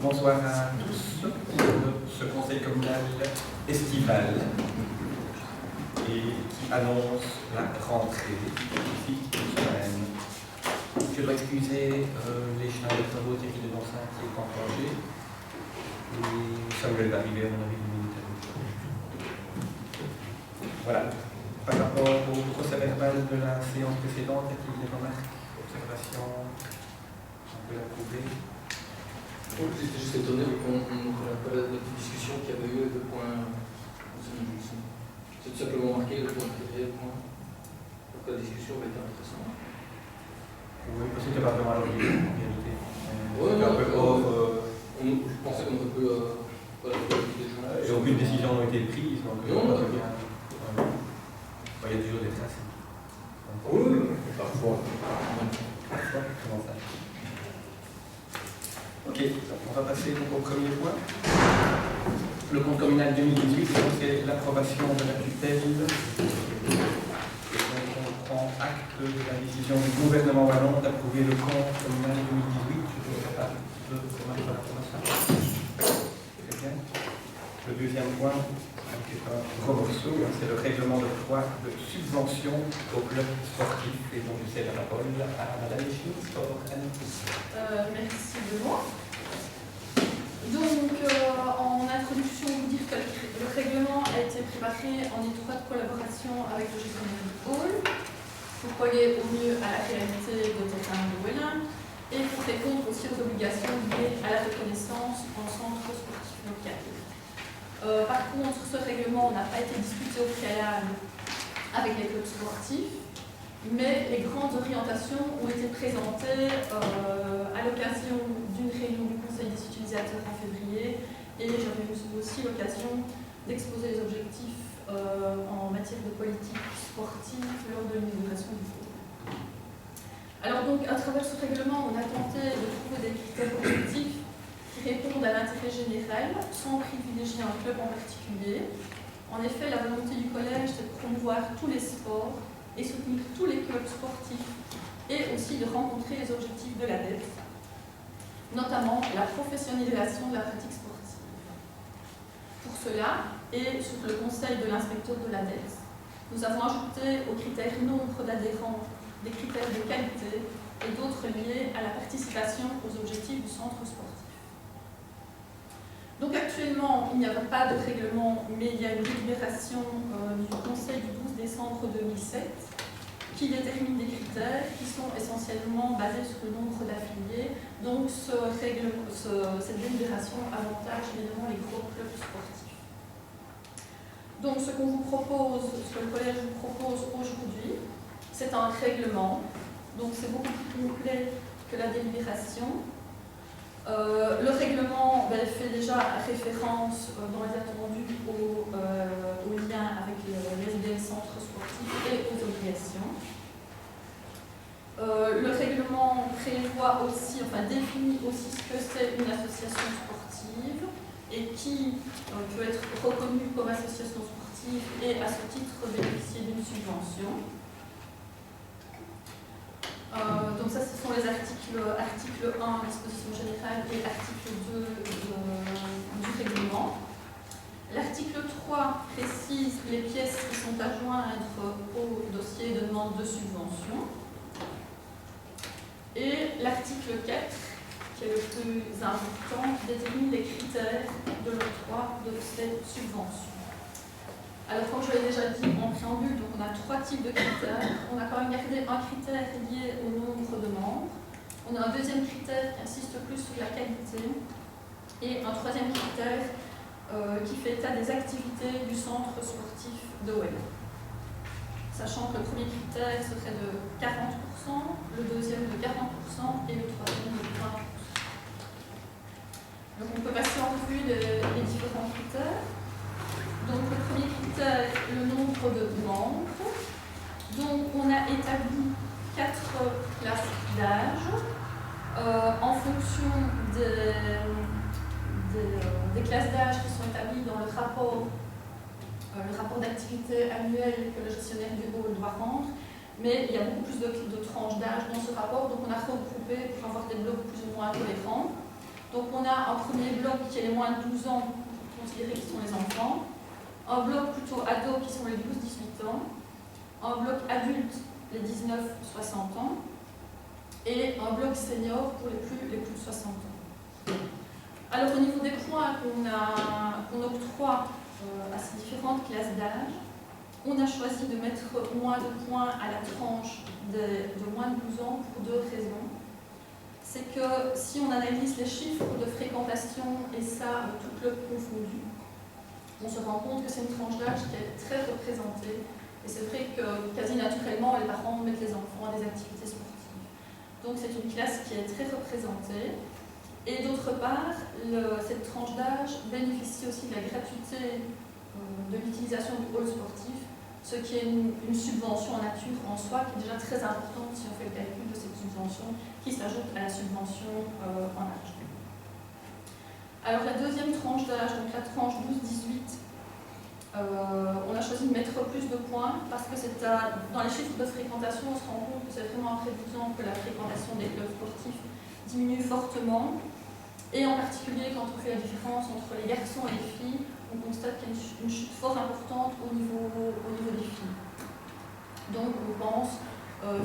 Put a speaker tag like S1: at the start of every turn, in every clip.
S1: Bonsoir à tous pour ce conseil communal estival et qui annonce la rentrée d'ici une semaine. Je dois excuser les chemins de travaux de Vincent qui est en congé et Samuel va arriver à mon avis une minute. Voilà. Par rapport au procès verbal de la séance précédente, y a-t-il des remarques, observations? On peut l'approuver.
S2: J'étais juste étonné qu'on n'a pas la petite discussion qu'il y avait eu le point. C'est tout simplement marqué le point intérêt, le point. Donc la discussion va être intéressante.
S1: Oui, parce que c'était pas vraiment l'origine en réalité.
S2: Oui,
S1: un peu hors.
S2: Je pensais qu'on aurait pu. Voilà,
S1: Et aucune décision n'a été prise, donc
S2: non,
S1: pas très bien. Il y a toujours des traces.
S2: Oui, parfois.
S1: Comment ça? Ok, on va passer donc au premier point. Le compte communal 2018, c'est l'approbation de la tutelle. Et donc on prend acte de la décision du gouvernement wallon d'approuver le compte communal 2018. Je ne sais pas de remarques par rapport à ça. Très bien. Le deuxième point, qui est un gros morceau, c'est le règlement d'octroi de subvention au club sportif. Et donc je cède la parole à Madame Michel pour
S3: merci de moi. Donc, en introduction, vous dire que le règlement a été préparé en étroite collaboration avec le gestionnaire du hall pour coller au mieux à la réalité de terrain de Wellin et pour répondre aussi aux obligations liées à la reconnaissance en centre sportif local. Par contre, ce règlement n'a pas été discuté au préalable avec les clubs sportifs, mais les grandes orientations ont été présentées à l'occasion d'une réunion du Conseil des utilisateurs en février et j'avais aussi l'occasion d'exposer les objectifs en matière de politique sportive lors de l'inauguration du forum. Alors donc, à travers ce règlement, on a tenté de trouver des critères objectifs qui répondent à l'intérêt général sans privilégier un club en particulier. En effet, la volonté du collège, c'est de promouvoir tous les sports et soutenir tous les clubs sportifs et aussi de rencontrer les objectifs de l'ADEF, notamment la professionnalisation de la pratique sportive. Pour cela, et sur le conseil de l'inspecteur de l'ADEF, nous avons ajouté aux critères nombre d'adhérents des critères de qualité et d'autres liés à la participation aux objectifs du centre sportif. Donc actuellement, il n'y a pas de règlement, mais il y a une délibération du Conseil du 12 décembre 2007 qui détermine des critères qui sont essentiellement basés sur le nombre d'affiliés. Donc cette délibération avantage évidemment les gros clubs sportifs. Donc ce qu'on vous propose, ce que le collège vous propose aujourd'hui, c'est un règlement. Donc c'est beaucoup plus complet que la délibération. Le règlement fait déjà référence dans les attendus au lien avec les SBL centres sportifs et aux obligations. Le règlement prévoit aussi, définit aussi ce que c'est une association sportive et qui peut être reconnue comme association sportive et à ce titre bénéficier d'une subvention. Donc ça, ce sont les articles 1, disposition générale, et article 2 du règlement. L'article 3 précise les pièces qui sont à joindre au dossier de demande de subvention. Et l'article 4, qui est le plus important, détermine les critères de l'octroi de cette subvention. Alors, comme je l'ai déjà dit en préambule, donc on a 3 types de critères. On a quand même gardé un critère lié au nombre de membres. On a un deuxième critère qui insiste plus sur la qualité. Et un troisième critère qui fait état des activités du centre sportif de Wellin. Sachant que le premier critère serait de 40%, le deuxième de 40% et le troisième de 20%. Donc on peut passer en revue les différents critères. Donc le premier critère, le nombre de membres. Donc on a établi 4 classes d'âge en fonction des classes d'âge qui sont établies dans le rapport d'activité annuel que le gestionnaire du hall doit rendre. Mais il y a beaucoup plus de tranches d'âge dans ce rapport, donc on a regroupé pour avoir des blocs plus ou moins cohérents. Donc on a un premier bloc qui est les moins de 12 ans, considérés qui sont les enfants, un bloc plutôt ado qui sont les 12-18 ans, un bloc adulte les 19-60 ans, et un bloc senior pour les plus de 60 ans. Alors au niveau des points qu'on octroie à ces différentes classes d'âge, on a choisi de mettre moins de points à la tranche de moins de 12 ans pour deux raisons. C'est que si on analyse les chiffres de fréquentation, et ça, tout club confondu, on se rend compte que c'est une tranche d'âge qui est très représentée. Et c'est vrai que quasi naturellement, les parents mettent les enfants à des activités sportives. Donc c'est une classe qui est très représentée. Et d'autre part, cette tranche d'âge bénéficie aussi de la gratuité de l'utilisation du hall sportif, ce qui est une subvention en nature en soi, qui est déjà très importante si on fait le calcul de cette subvention, qui s'ajoute à la subvention en argent. Alors la deuxième tranche d'âge, donc la tranche 12-18, on a choisi de mettre plus de points parce que dans les chiffres de fréquentation, on se rend compte que c'est vraiment après 12 ans que la fréquentation des clubs sportifs diminue fortement. Et en particulier, quand on fait la différence entre les garçons et les filles, on constate qu'il y a une chute fort importante au niveau des filles. Donc on pense,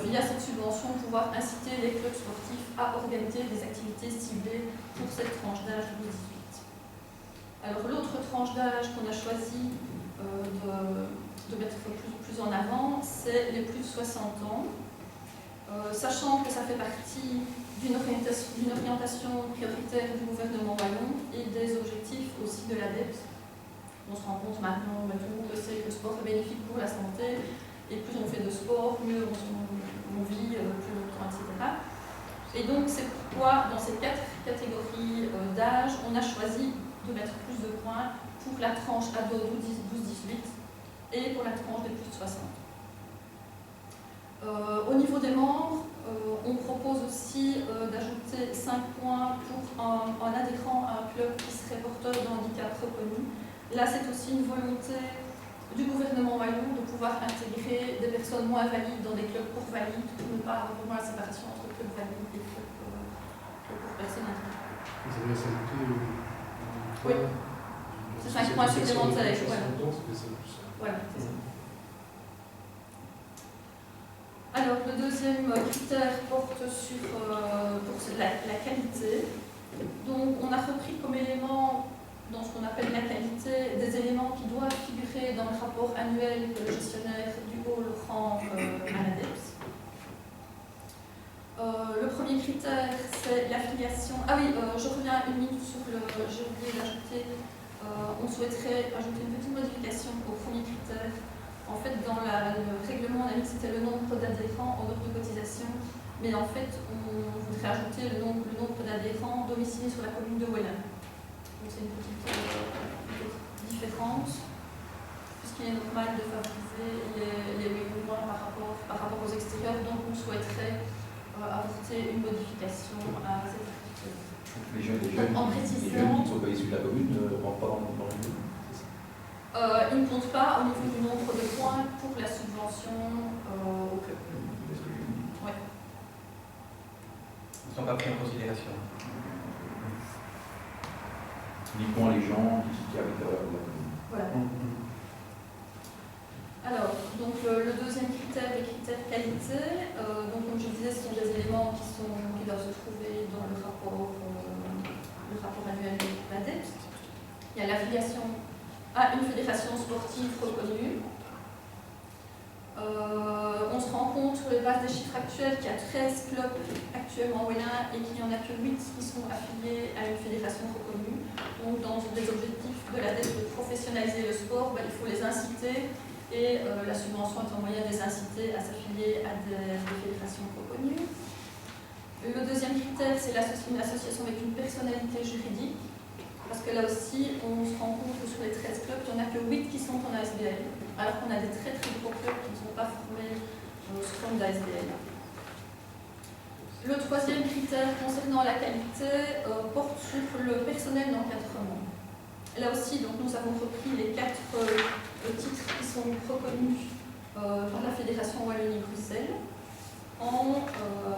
S3: via cette subvention, pouvoir inciter les clubs sportifs à organiser des activités ciblées pour cette tranche d'âge de 18. Alors l'autre tranche d'âge qu'on a choisi de mettre plus en avant, c'est les plus de 60 ans. Sachant que ça fait partie d'une orientation prioritaire du gouvernement wallon et des objectifs aussi de l'ADEPS. On se rend compte maintenant, tout le monde sait que le sport est bénéfique pour la santé, et plus on fait de sport, mieux on vit, plus longtemps, etc. Et donc c'est pourquoi dans ces 4 catégories d'âge, on a choisi de mettre plus de points pour la tranche ado 12-18 et pour la tranche des plus de 60. Au niveau des membres, on propose aussi d'ajouter 5 points pour un adhérent à un club qui serait porteur de handicap reconnu. Là, c'est aussi une volonté du gouvernement wallon de pouvoir intégrer des personnes moins valides dans des clubs pour valides, pour ne pas avoir vraiment la séparation entre clubs valides et clubs pour personnes handicapées.
S4: Vous avez ajouté
S3: Oui, c'est 5 points supplémentaires. Voilà, c'est ça. Alors, le deuxième critère porte sur la qualité. Donc, on a repris comme élément, dans ce qu'on appelle la qualité, des éléments qui doivent figurer dans le rapport annuel que le gestionnaire du hall rend à l'ADEPS. Le premier critère, c'est l'affiliation. Ah oui, je reviens une minute sur j'ai oublié d'ajouter. On souhaiterait ajouter une petite modification au premier critère. En fait, dans le règlement, on a mis que c'était le nombre d'adhérents en ordre de cotisation, mais en fait, on voudrait ajouter le nombre d'adhérents domiciliés sur la commune de Wellen. Donc c'est une petite différence, puisqu'il est normal de favoriser les moins par rapport aux extérieurs, donc on souhaiterait apporter une modification à cette article.
S5: Les jeunes qui ne sont pas issus de la commune ne rentrent pas dans le jeu.
S3: Ils ne comptent pas au niveau du nombre de points pour la subvention au club. Oui.
S1: Ils ne sont pas pris en considération.
S5: Uniquement les gens qui habitent la commune.
S3: Voilà. Alors, donc le deuxième critère, les critères qualité, donc comme je disais, ce sont des éléments qui doivent se trouver dans le rapport annuel de l'ADEPS. Il y a l'affiliation à une fédération sportive reconnue. On se rend compte sur les bases des chiffres actuels qu'il y a 13 clubs actuellement au Wellin et qu'il n'y en a que 8 qui sont affiliés à une fédération reconnue. Donc dans des objectifs de l'ADEPS de professionnaliser le sport, il faut les inciter et la subvention est un moyen de les inciter à s'affilier à des fédérations reconnues. Le deuxième critère, c'est une association avec une personnalité juridique. Parce que là aussi, on se rend compte que sur les 13 clubs, il n'y en a que 8 qui sont en ASBL, alors qu'on a des très très gros clubs qui ne sont pas formés sous forme d'ASBL. Le troisième critère concernant la qualité porte sur le personnel d'encadrement. Là aussi, donc, nous avons repris les 4 titres qui sont reconnus par la Fédération Wallonie-Bruxelles. en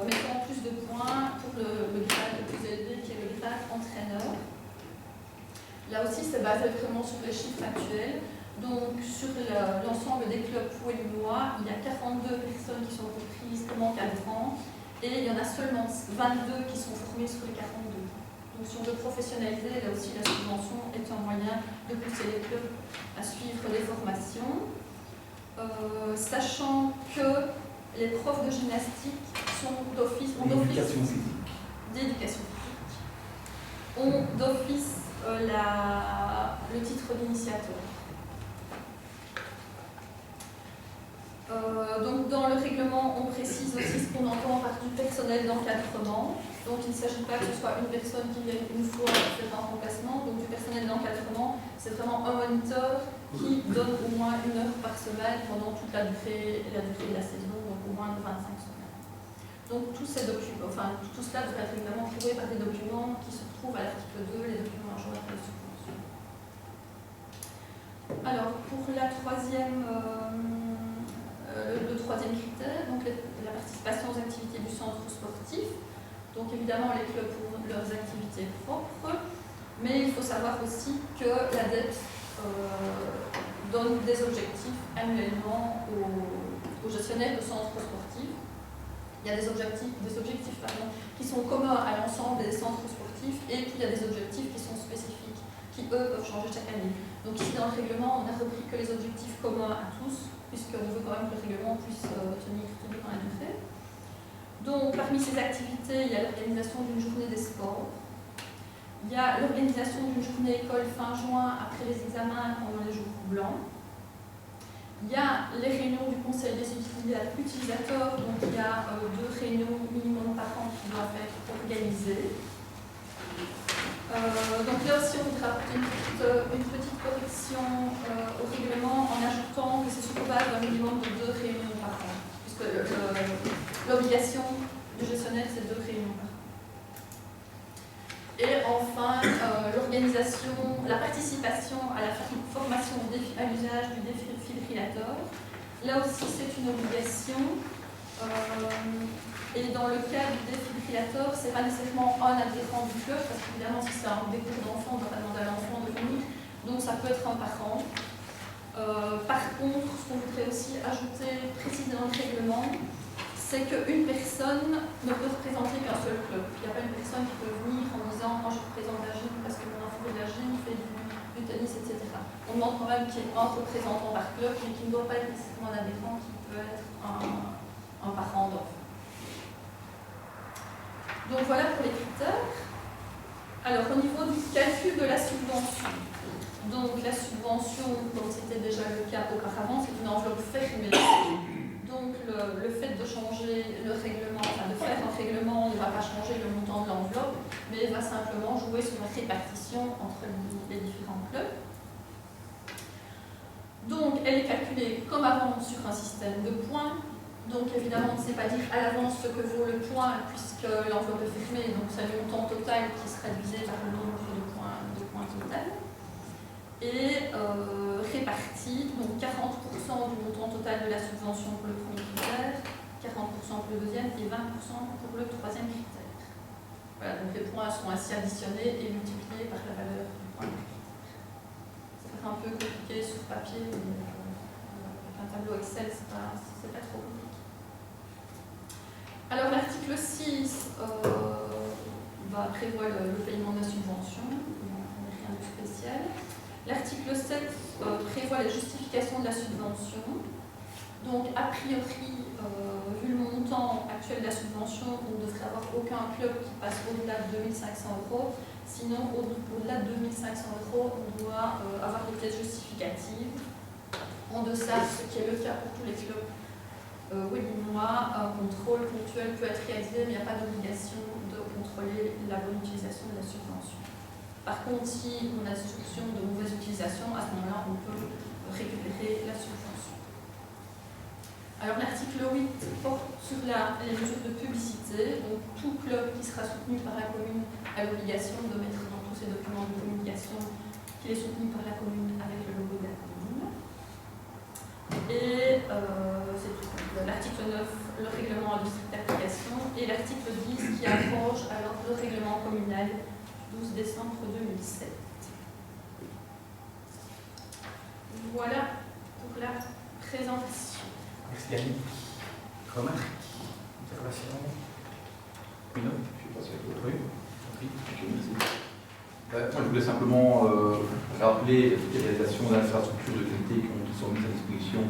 S3: mettant plus de points pour le grade le plus élevé qui est le grade entraîneur. Là aussi, c'est basé vraiment sur les chiffres actuels. Donc, sur l'ensemble des clubs wallonois, il y a 42 personnes qui sont reprises comme encadrant et il y en a seulement 22 qui sont formées sur les 42. Donc, si on veut professionnaliser, là aussi, la subvention est un moyen de pousser les clubs à suivre des formations. Sachant que les profs de gymnastique sont d'office,
S5: D'éducation physique.
S3: D'éducation physique, ont d'office le titre d'initiateur. Donc dans le règlement, on précise aussi ce qu'on entend par du personnel d'encadrement. Donc il ne s'agit pas que ce soit une personne qui vienne une fois faire un remplacement. Donc du personnel d'encadrement, c'est vraiment un moniteur qui donne au moins 1 heure par semaine pendant toute la durée de la saison, donc au moins 25 semaines. Donc tous ces documents, enfin tout cela devrait être évidemment prouvé par des documents qui se retrouvent à l'article 2, les documents à jour de la subvention. Alors pour la le troisième critère, donc la participation aux activités du centre sportif. Donc évidemment, les clubs ont leurs activités propres, mais il faut savoir aussi que l'ADEPS donne des objectifs annuellement aux gestionnaires de centres sportifs. Il y a des objectifs qui sont communs à l'ensemble des centres sportifs et puis il y a des objectifs qui sont spécifiques, qui eux peuvent changer chaque année. Donc ici dans le règlement, on a repris que les objectifs communs à tous, puisqu'on veut quand même que le règlement puisse tenir dans la durée. Donc parmi ces activités, il y a l'organisation d'une journée des sports. Il y a l'organisation d'une journée école fin juin après les examens pendant les jours blancs. Il y a les réunions du conseil des utilisateurs, donc il y a 2 réunions minimum par an qui doivent être organisées. Donc là aussi, on voudra apporter une petite correction au règlement en ajoutant que c'est sur base d'un minimum de 2 réunions par an, puisque l'obligation du gestionnaire, c'est 2 réunions par an. Et enfin, la participation à la formation à l'usage du défibrillateur. Là aussi, c'est une obligation. Et dans le cas du défibrillateur, ce n'est pas nécessairement un adhérent du club, parce qu'évidemment, si c'est un des cours d'enfant, on doit pas demander à l'enfant de venir, donc ça peut être un parent. Par contre, ce qu'on voudrait aussi ajouter précisément dans le règlement, c'est qu'une personne ne peut représenter qu'un seul club. Il n'y a pas une personne qui peut venir en disant « moi je représente la gym parce que mon enfant fait de la gym, fait du tennis, etc. » On demande quand même qu'il y ait un représentant par club, mais qui ne doit pas être nécessairement un adhérent, qui peut être un parent d'enfant. Donc voilà pour les critères. Alors au niveau du calcul de la subvention, donc la subvention, comme c'était déjà le cas auparavant, c'est une enveloppe fermée. Donc le fait de changer le règlement, enfin de faire un règlement ne va pas changer le montant de l'enveloppe, mais va simplement jouer sur la répartition entre les différents clubs. Donc elle est calculée comme avant sur un système de points. Donc évidemment, on ne sait pas dire à l'avance ce que vaut le point puisque l'enveloppe est fermée, donc c'est le montant total qui sera divisé par le nombre de points total. Et réparti, donc 40% du montant total de la subvention pour le premier critère, 40% pour le deuxième et 20% pour le troisième critère. Voilà, donc les points seront ainsi additionnés et multipliés par la valeur du point. Ça va être un peu compliqué sur papier, mais avec un tableau Excel, c'est pas trop compliqué. Alors l'article 6 prévoit le paiement de la subvention, rien de spécial. L'article 7 prévoit la justification de la subvention. Donc a priori, vu le montant actuel de la subvention, on ne devrait avoir aucun club qui passe au-delà de 2500 €. Sinon, au-delà de 2500 €, on doit avoir des pièces justificatives. En deçà, ce qui est le cas pour tous les clubs wallonois, un contrôle ponctuel peut être réalisé, mais il n'y a pas d'obligation de contrôler la bonne utilisation de la subvention. Par contre, si on a des soupçons de mauvaise utilisation, à ce moment-là, on peut récupérer la subvention. Alors l'article 8 porte sur les mesures de publicité. Donc tout club qui sera soutenu par la commune a l'obligation de mettre dans tous ses documents de communication qu'il est soutenu par la commune avec le logo de la commune. Et c'est tout. l'article 9, le règlement a de stricte application, et l'article 10 qui abroge alors le règlement communal 12 décembre 2007. Voilà pour la présentation.
S1: Merci Yannick. Remarque, observation. Oui, non?
S5: Je sais pas si elle
S1: Oui.
S5: Moi, je voulais simplement rappeler les réalisations d'infrastructures de qualité qui sont mises à disposition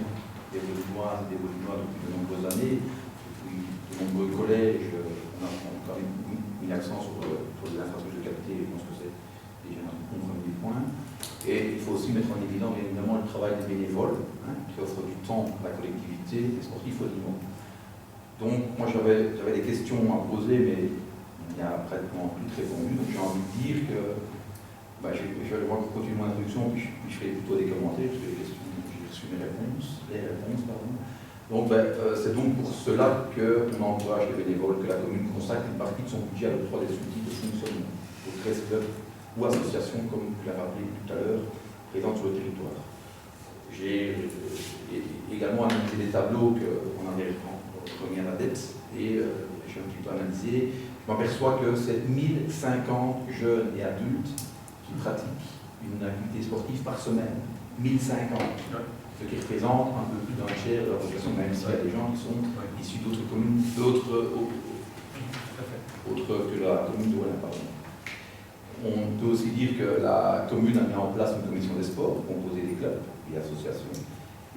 S5: des Volinoises et des Volinois depuis de nombreuses années. Depuis de nombreux collèges, on a quand même mis l'accent sur les infrastructures de qualité. Je pense que c'est déjà un premier point. Et il faut aussi mettre en évidence, bien évidemment, le travail des bénévoles, qui offrent du temps à la collectivité, des sportifs Volinois. Donc, moi, j'avais des questions à poser, mais il n'y a pratiquement plus de répondu. Donc, j'ai envie de dire que je vais voir continuer mon introduction, puis je ferai plutôt des commentaires, parce que les questions, j'ai reçu les réponses. Donc, c'est donc pour cela qu'on encourage les bénévoles, que la commune consacre une partie de son budget à l'octroi des outils de fonctionnement aux 13 clubs ou associations, comme vous l'avez rappelé tout à l'heure, présentes sur le territoire. J'ai également analysé des tableaux qu'on avait remis à la dette, et j'ai un petit peu analysé. Je m'aperçois que c'est 1050 jeunes et adultes qui pratiquent une activité sportive par semaine. 1050. Ce qui représente un peu plus d'un tiers de la population, même s'il y a des gens qui sont issus d'autres communes, autres que la commune de Wallin, pardon. On peut aussi dire que la commune a mis en place une commission des sports composée des clubs et associations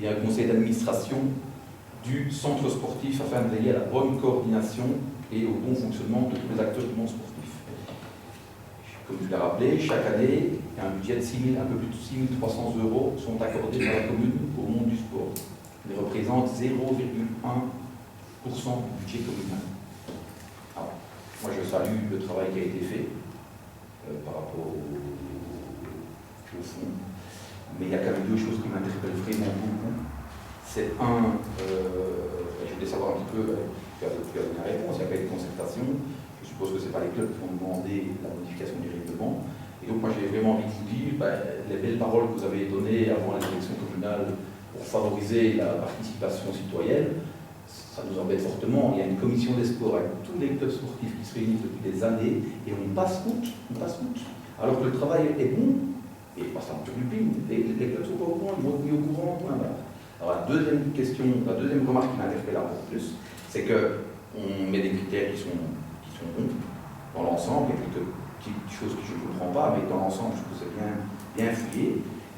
S5: et un conseil d'administration du centre sportif afin de veiller à la bonne coordination et au bon fonctionnement de tous les acteurs du monde sportif. Comme je l'ai rappelé, chaque année, un budget de un peu plus de 6 300 € sont accordés par la commune au monde du sport. Ils représentent 0,1% du budget communal. Alors, moi, je salue le travail qui a été fait par rapport au fond. Mais il y a quand même deux choses qui m'interpellent vraiment beaucoup. C'est je voulais savoir un petit peu, tu as donné la réponse, il n'y a pas eu de concertation. Je suppose que ce n'est pas les clubs qui vont demander la modification du règlement. Et donc moi j'ai vraiment envie de vous dire, les belles paroles que vous avez données avant les élections communales pour favoriser la participation citoyenne, ça nous embête fortement. Il y a une commission des sports avec tous les clubs sportifs qui se réunissent depuis des années et on passe route. Alors que le travail est bon, et pas ça en turlupine, les clubs sont pas au courant, ils vont être mis au courant, point barre. Alors la deuxième question, la deuxième remarque qui m'interpelle encore plus, c'est qu'on met des critères qui sont bons dans l'ensemble. Il y a quelques petites choses que je ne comprends pas, mais dans l'ensemble, je trouve que c'est bien fouillé.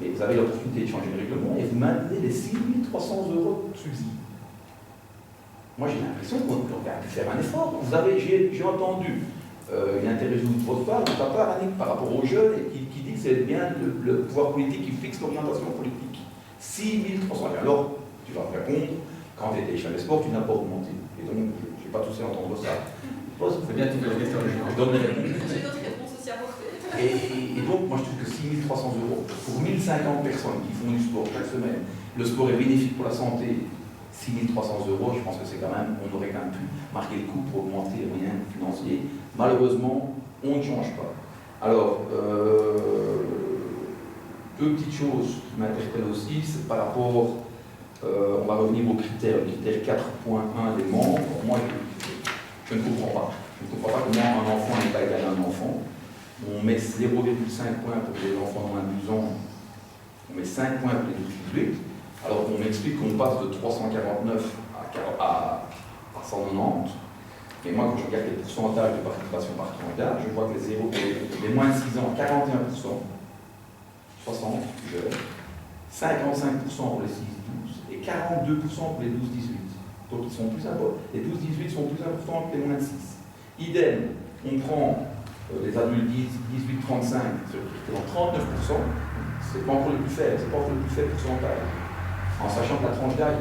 S5: Mais vous avez l'opportunité de changer le règlement et vous maintenez les 6 300 € de subsides. Moi, j'ai l'impression qu'on a pu faire un effort. J'ai entendu une interview de votre part, Annick, par rapport aux jeunes, et qui dit que c'est bien le pouvoir politique qui fixe l'orientation politique. 6 300 €. Alors, tu vas me répondre, quand tu étais chez les sports, tu n'as pas augmenté. Et donc, je n'ai pas tous entendre ça.
S1: C'est bien, tu fais la question.
S5: Je donne les réponses.
S3: J'ai d'autres réponses aussi à apporter.
S5: Et donc, moi, je trouve que 6 300 € pour 1050 personnes qui font du sport chaque semaine, le sport est bénéfique pour la santé. 6 300 €, je pense que c'est quand même, on aurait quand même pu marquer le coup pour augmenter les moyens financiers. Malheureusement, on ne change pas. Alors, deux petites choses qui m'interpellent aussi, c'est par rapport, on va revenir au critère, le critère 4.1 des membres. Moi, je ne comprends pas. Je ne comprends pas comment un enfant n'est pas égal à un enfant. On met 0,5 points pour les enfants de moins de 12 ans, on met 5 points pour les 12-18. Alors on m'explique qu'on passe de 349 à 190. Mais moi, quand je regarde les pourcentages de participation par tranche d'âge, je vois que les moins de 6 ans, 41%, 60 jeunes, 55% pour les 6-12 et 42% pour les 12-18. Donc ils sont plus importants. Les 12-18 sont plus importants que les moins de 6. Idem, on prend les adultes 18-35, qui représentent 39%, c'est pas encore le plus faible, pourcentage. En sachant que la tranche d'âge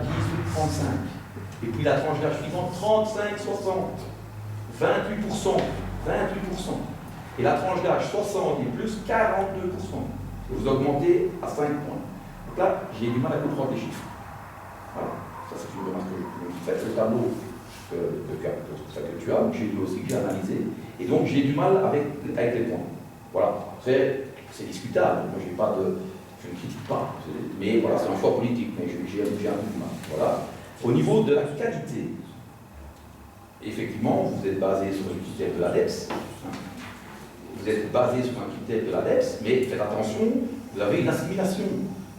S5: 18-35, et puis la tranche d'âge suivante 35-60, 28%, et la tranche d'âge 60 et plus 42%. Et vous augmentez à 5 points. Donc là, j'ai du mal à comprendre les chiffres. Voilà, ça c'est une remarque que je me fais. Le tableau que tu as, j'ai lu aussi, que j'ai analysé, et donc j'ai du mal avec les points. Voilà, après, c'est discutable, moi je ne critique pas, mais voilà, c'est un choix politique, mais j'ai un peu du mal. Voilà. Au niveau de la qualité, effectivement, vous êtes basé sur le critère de l'ADEPS. Vous êtes basé sur un critère de l'ADEPS, mais faites attention, vous avez une assimilation.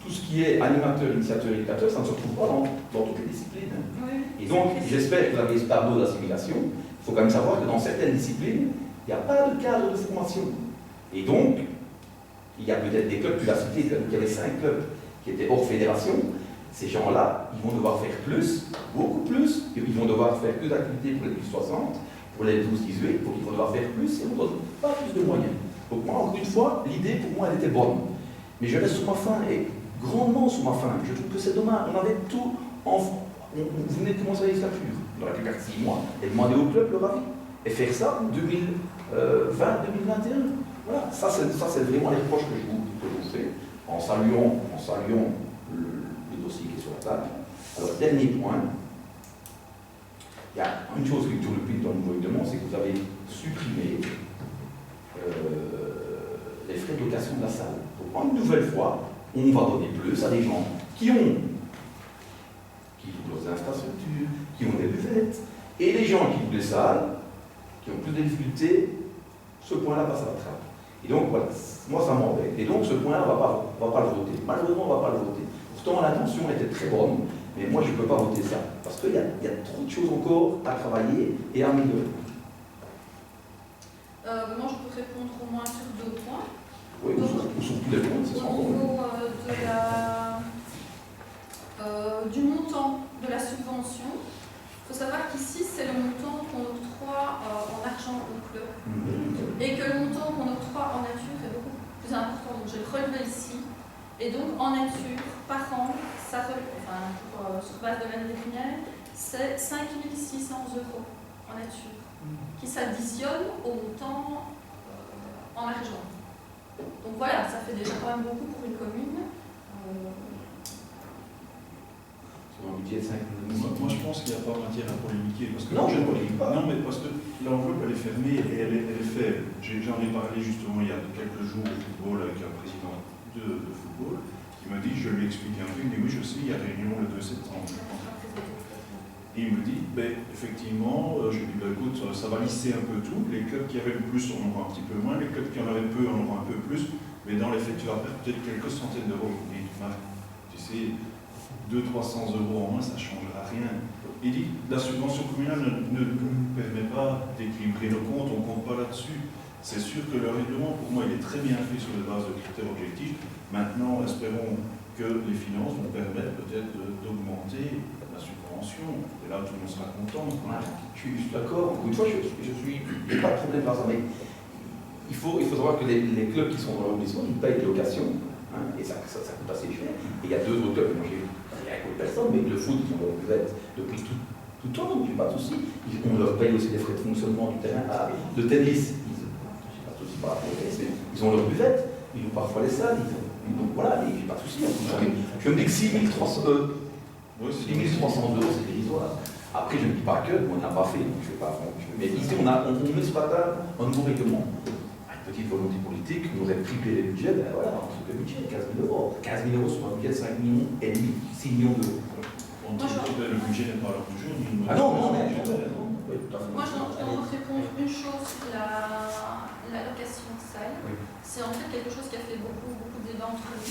S5: Tout ce qui est animateur, initiateur, éducateur, ça ne se retrouve pas dans toutes les disciplines.
S3: Oui.
S5: Et donc, j'espère que vous avez ce tableau d'assimilation. Il faut quand même savoir que dans certaines disciplines, il n'y a pas de cadre de formation. Et donc, il y a peut-être des clubs, tu l'as cité, il y avait 5 clubs qui étaient hors fédération. Ces gens-là, ils vont devoir faire plus, beaucoup plus, et ils vont devoir faire que d'activités pour les plus 60, pour les 12-18, donc ils vont devoir faire plus, et on ne donne pas plus de moyens. Donc moi, encore une fois, l'idée pour moi, elle était bonne. Mais je reste sur ma faim, et grandement sur ma faim. Je trouve que c'est dommage, on avait tout en... Vous venez de commencer la législature, il aurait pu faire 6 mois, et demander au club leur avis. Et faire ça en 2020-2021. Voilà, ça c'est vraiment les reproches que je vous fais, en saluant le dossier qui est sur la table. Alors, dernier point, il y a une chose qui tourne le plus dans le nouveau règlement, c'est que vous avez supprimé les frais de location de la salle. Donc, une nouvelle fois, on va donner plus à des gens qui ont leurs infrastructures, qui ont des buvettes, et les gens qui ont des salles, qui ont plus de difficultés, ce point-là passe à la trappe. Et donc, voilà, moi ça m'embête. Et donc, ce point-là, on ne va pas le voter. Malheureusement, on ne va pas le voter. Pourtant, l'intention était très bonne, mais moi, je ne peux pas voter ça. Parce qu'il y a trop de choses encore à travailler et à améliorer.
S3: Moi, je peux répondre au moins sur 2 points.
S5: Oui, sur tous les points, c'est sans
S3: Au
S5: problème.
S3: niveau du montant de la subvention, il faut savoir qu'ici, c'est le montant qu'on octroie en argent au club. Et que le montant qu'on octroie en nature est beaucoup plus important. Donc, j'ai relevé ici. Et donc, en nature, par an, sur base de l'année dernière, c'est 5 600 € en nature, qui s'additionne au montant en argent. Donc voilà, ça fait déjà quand même beaucoup pour une commune.
S5: Sur un budget de 5
S4: Moi, je pense qu'il n'y a pas matière à polémiquer. Parce que
S5: non, je ne polémique pas.
S4: Non, mais parce que l'enveloppe, elle est fermée et elle est faible. J'en ai parlé justement il y a quelques jours au football avec un président de football qui m'a dit, je lui explique un peu, il me dit oui, je sais, il y a réunion le 2 septembre. Et il me dit, effectivement, je lui dis, écoute, ça va lisser un peu tout. Les clubs qui avaient le plus en auront un petit peu moins, les clubs qui en avaient peu en auront un peu plus. Mais dans les faits, tu vas perdre peut-être quelques centaines d'euros. Et tu sais, 200-300 € en moins, ça ne changera rien. Il dit, la subvention communale ne nous permet pas d'équilibrer nos comptes, on ne compte pas là-dessus. C'est sûr que le règlement, pour moi, il est très bien fait sur les bases de critères objectifs. Maintenant, espérons que les finances vont permettre peut-être d'augmenter la subvention. Et là, tout le monde sera content.
S5: Je suis d'accord. Encore une fois, je suis pas de problème par ça, mais il faut savoir que les clubs qui sont dans l'arrondissement, ils payent des locations, hein, et ça coûte assez cher. Et il y a 2 autres clubs, moi j'ai rien contre personne, mais le foot, ils ont leur buvette depuis tout le temps, donc il n'y a pas de souci. On leur paye aussi des frais de fonctionnement du terrain. Le tennis, pas de souci par rapport au tennis, mais ils ont leur buvette, ils ont parfois les salles, donc voilà, il n'y a pas de souci. Je me dis que 6 300 €, c'est dérisoire. Après, je ne dis pas que, on n'a pas fait, donc je ne vais pas. Mais ici, on met ce matin un nouveau règlement. Une petite volonté politique, on aurait triplé les budgets, ben voilà, on trouve le budget, 15 000 €. 15 000 € sur un budget de 5 millions et demi, 6 millions d'euros.
S4: Le budget n'est pas à l'heure du jour.
S5: Ah non, mais
S3: Moi, je dois répondre une chose sur la location de salle.
S1: Oui.
S3: C'est en fait quelque chose qui a fait beaucoup de débats entre nous.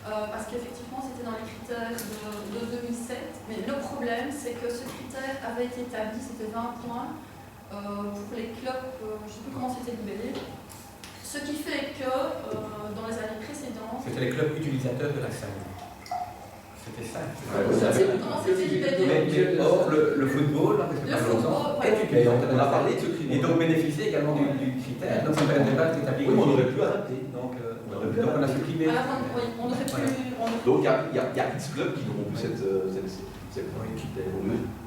S3: Parce qu'effectivement, c'était dans les critères de 2007. Mais le problème, c'est que ce critère avait été établi, c'était 20 points pour les clubs, je ne sais plus comment c'était libellé. Ce qui fait que dans les années précédentes.
S1: C'était les clubs utilisateurs de la salle. C'était ça.
S3: Je ne sais plus comment c'était libellé.
S1: Mais or, le football, parce que
S3: Le
S1: par longtemps,
S3: football,
S1: est utilisé.
S5: on a parlé de ce
S1: Et donc bénéficier également du critère. Donc ça permet pas de établir.
S5: Oui, mais on aurait pu adapter.
S1: Donc on a supprimé.
S3: Alors, on aurait pu.
S5: Donc il y a X clubs qui n'auront plus cette critère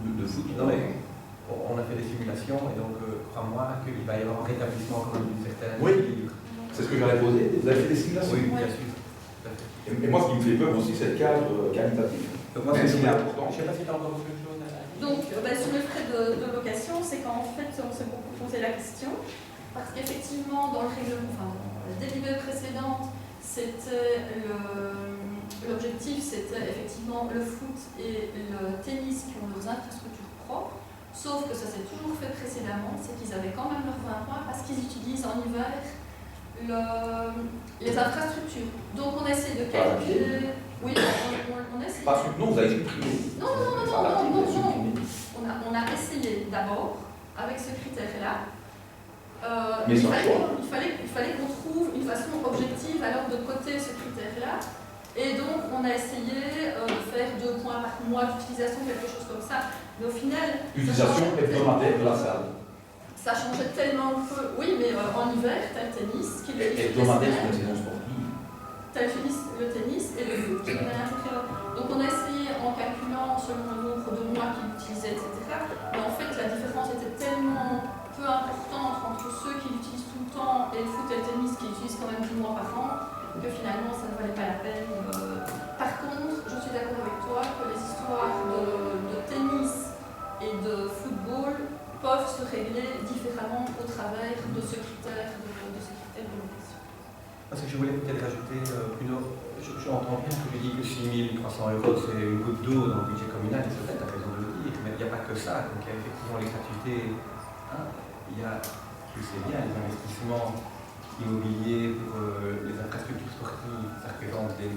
S5: de foot.
S1: Non mais on a fait des simulations et donc crois-moi qu'il va y avoir un rétablissement quand même d'une certaine.
S5: Oui. C'est ce que j'allais poser. Vous avez fait des simulations?
S1: Oui, bien sûr.
S5: Et moi, ce qui me fait peur aussi, c'est le cadre qualitatif.
S1: Donc moi,
S5: c'est
S1: important. Je ne sais pas si tu as encore quelque chose à dire.
S3: Donc, sur les frais de location, c'est qu'en fait, on s'est beaucoup posé la question, parce qu'effectivement, dans le règlement, enfin, dans la délibérée précédente, c'était l'objectif c'était effectivement le foot et le tennis qui ont leurs infrastructures propres, sauf que ça s'est toujours fait précédemment, c'est qu'ils avaient quand même leurs 20 points parce qu'ils utilisent en hiver les infrastructures. Donc on essaie de calculer. Oui, on essaie.
S5: Pas non, vous avez supprimé.
S3: Non. On a essayé d'abord avec ce critère-là.
S5: Mais
S3: il
S5: sans choix.
S3: fallait qu'on trouve une façon objective alors de coter ce critère-là. Et donc on a essayé de faire 2 points par mois d'utilisation, quelque chose comme ça. Mais au final.
S5: Utilisation hebdomadaire de la salle.
S3: Ça changeait tellement peu. Oui, mais en hiver, tu as le tennis qui est
S5: Hebdomadaire, c'est une saison sportive.
S3: Tu as le tennis et le foot qui est intégré. Donc on a essayé en calculant selon le nombre de mois qu'il utilisait, etc. Mais en fait, la différence était tellement peu importante entre ceux qui l'utilisent tout le temps et le foot et le tennis qui l'utilisent quand même 10 mois par an que finalement ça ne valait pas la peine. Par contre, je suis d'accord avec toi que les histoires de tennis et de football peuvent se régler différemment au travers de ce critère de location.
S1: Parce que je voulais peut-être rajouter je entends bien que tu dis que 6 300 € c'est une goutte d'eau dans le budget communal, et c'est vrai, tu as raison de le dire, mais il n'y a pas que ça. Donc il y a effectivement les gratuités, il y a, tu sais bien, les investissements immobiliers pour les infrastructures sportives, ça représente des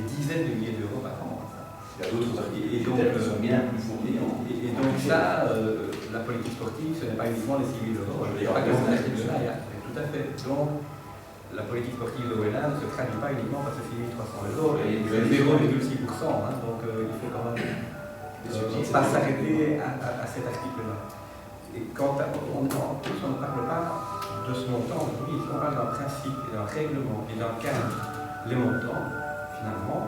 S1: dizaines de milliers d'euros par an.
S5: Il y a d'autres activités
S1: qui
S5: sont bien plus fournies.
S1: Et donc ça, la politique sportive, ce n'est pas uniquement les 6 000 €. Je ne dis pas que c'est là, tout à fait. Donc, la politique sportive de l'OLA ne se traduit pas uniquement par ces 6 300 €, et 0,6%. Donc il faut quand même pas s'arrêter à cet article-là. Et quand on ne parle pas de ce montant, on parle d'un principe et d'un règlement et d'un cadre. Les montants, finalement,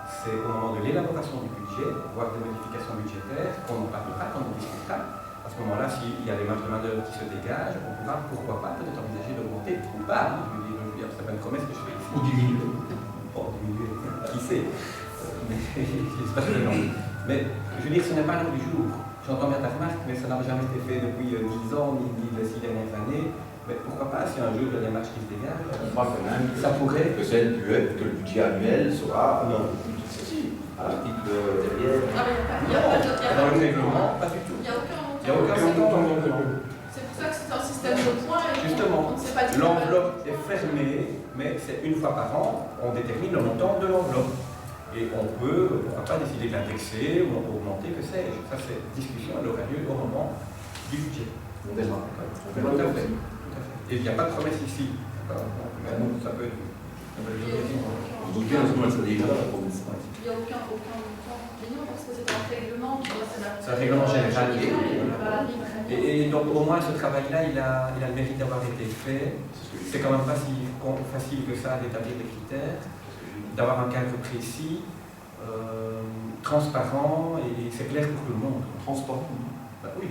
S1: c'est au moment de l'élaboration du budget, voire des modifications budgétaires, qu'on n'en parlera, qu'on en discutera. À ce moment-là, s'il y a des marges de manœuvre qui se dégagent, on pourra, pourquoi pas, peut-être envisager d'augmenter ou pas. C'est pas une promesse que je fais ici.
S5: Ou diminuer.
S1: Bon, diminuer, qui sait. Mais j'espère que non. Mais je veux dire, ce n'est pas l'heure du jour. J'entends bien ta remarque, mais ça n'a jamais été fait depuis 10 ans, ni les 6 dernières années. Mais pourquoi pas, si un jour il y a des marges qui se dégagent,
S5: On croit quand même
S1: ça pourrait.
S5: que le budget annuel sera ceci, à l'article derrière.
S3: Il n'y a pas de
S1: Dans le règlement, pas du tout.
S3: Il n'y a aucun
S1: Il n'y a aucun montant.
S3: C'est pour ça que c'est un système de points.
S1: Justement, l'enveloppe est fermée, mais c'est une fois par an, on détermine le montant de l'enveloppe. Et on peut, pourquoi pas, décider de l'indexer ou augmenter, que sais-je. Ça, c'est discussion, elle aura lieu au moment du budget.
S5: On verra.
S1: Tout à fait. Et il n'y a pas de promesse ici. Mais non, ça peut être.
S5: On doute bien, parce que ça déjà la promesse.
S3: Il n'y a aucun montant. Mais non, parce que c'est un règlement qui doit s'adapter.
S1: C'est un règlement général. Et donc, au moins, ce travail-là, il a le mérite d'avoir été fait. C'est quand même pas si facile que ça d'établir des critères, d'avoir un cadre précis, transparent, et c'est clair pour tout le monde.
S5: Transparent.
S1: Bah oui,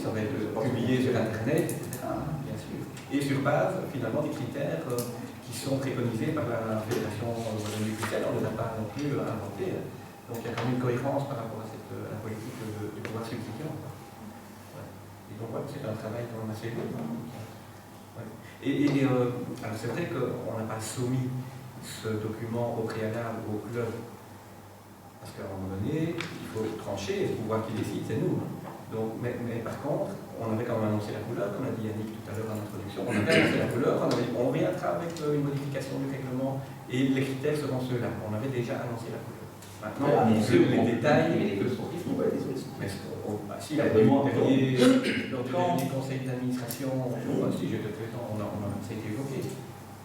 S1: ça va être publié sur Internet, etc. Bien sûr. Et sur base, finalement, des critères qui sont préconisés par la Fédération de Bruxelles. On ne les a pas non plus inventés. Donc il y a quand même une cohérence par rapport à la politique du pouvoir subsidiaire. Ouais. Et donc voilà, c'est un travail quand même assez lourd. Ouais. Alors c'est vrai qu'on n'a pas soumis ce document au préalable au club, parce qu'à un moment donné, il faut trancher, et le pouvoir qui décide, c'est nous. Donc, mais par contre, on avait quand même annoncé la couleur, comme a dit Yannick tout à l'heure en introduction, on avait annoncé la couleur, on reviendra avec une modification du règlement, et les critères seront ceux-là. On avait déjà annoncé la couleur. Maintenant, les détails.
S5: Mais les clubs sportifs n'ont pas été sollicités.
S1: Mais si, la lors du dernier conseil d'administration, si je te présente, ça a été évoqué.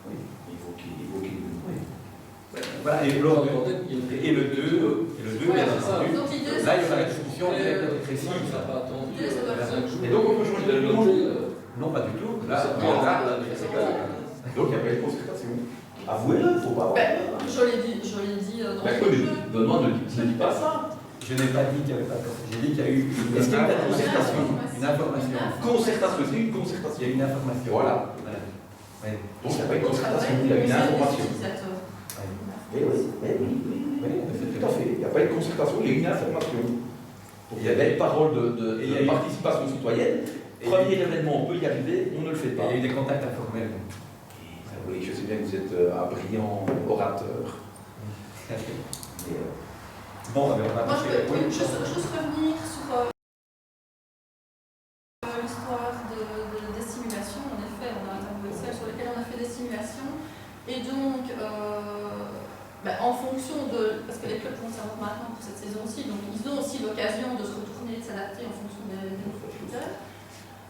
S1: Oui.
S5: Évoqué.
S1: Oui. Voilà, et le 2, bien entendu. Là, il y aura la discussion précise.
S5: Et donc, on peut changer de nom.
S1: Non, pas du tout. Là,
S5: Donc, il n'y a pas de concertation. Avouez-le, il ne faut pas.
S3: Je l'ai dit dans le
S5: jeu.
S3: jeu.
S5: Benoît ne dit pas ça.
S1: Je n'ai pas dit qu'il n'y avait pas de concertation. J'ai dit qu'il y a eu une
S5: concertation.
S1: Une information.
S5: Concertation, c'est une concertation.
S1: Il y a une information.
S5: Voilà.
S1: Ouais.
S5: Donc, il n'y a pas de concertation, il y a une information. Oui, tout à fait. Il n'y a pas de concertation, il y a une information. Il y a des paroles de participation citoyenne. Premier événement, on peut y arriver, on ne le fait pas.
S1: Il y a eu des contacts informels.
S5: Oui, je sais bien que vous êtes un brillant orateur. Mais,
S1: Bon, mais on va
S3: Moi, je
S1: passer.
S3: peux juste revenir sur l'histoire des simulations. En effet, on a un tableau Excel sur lequel on a fait des simulations. Et donc, en fonction de... Parce que les clubs vont savoir maintenant pour cette saison-ci, donc ils ont aussi l'occasion de se retourner, de s'adapter en fonction des nouveaux critères.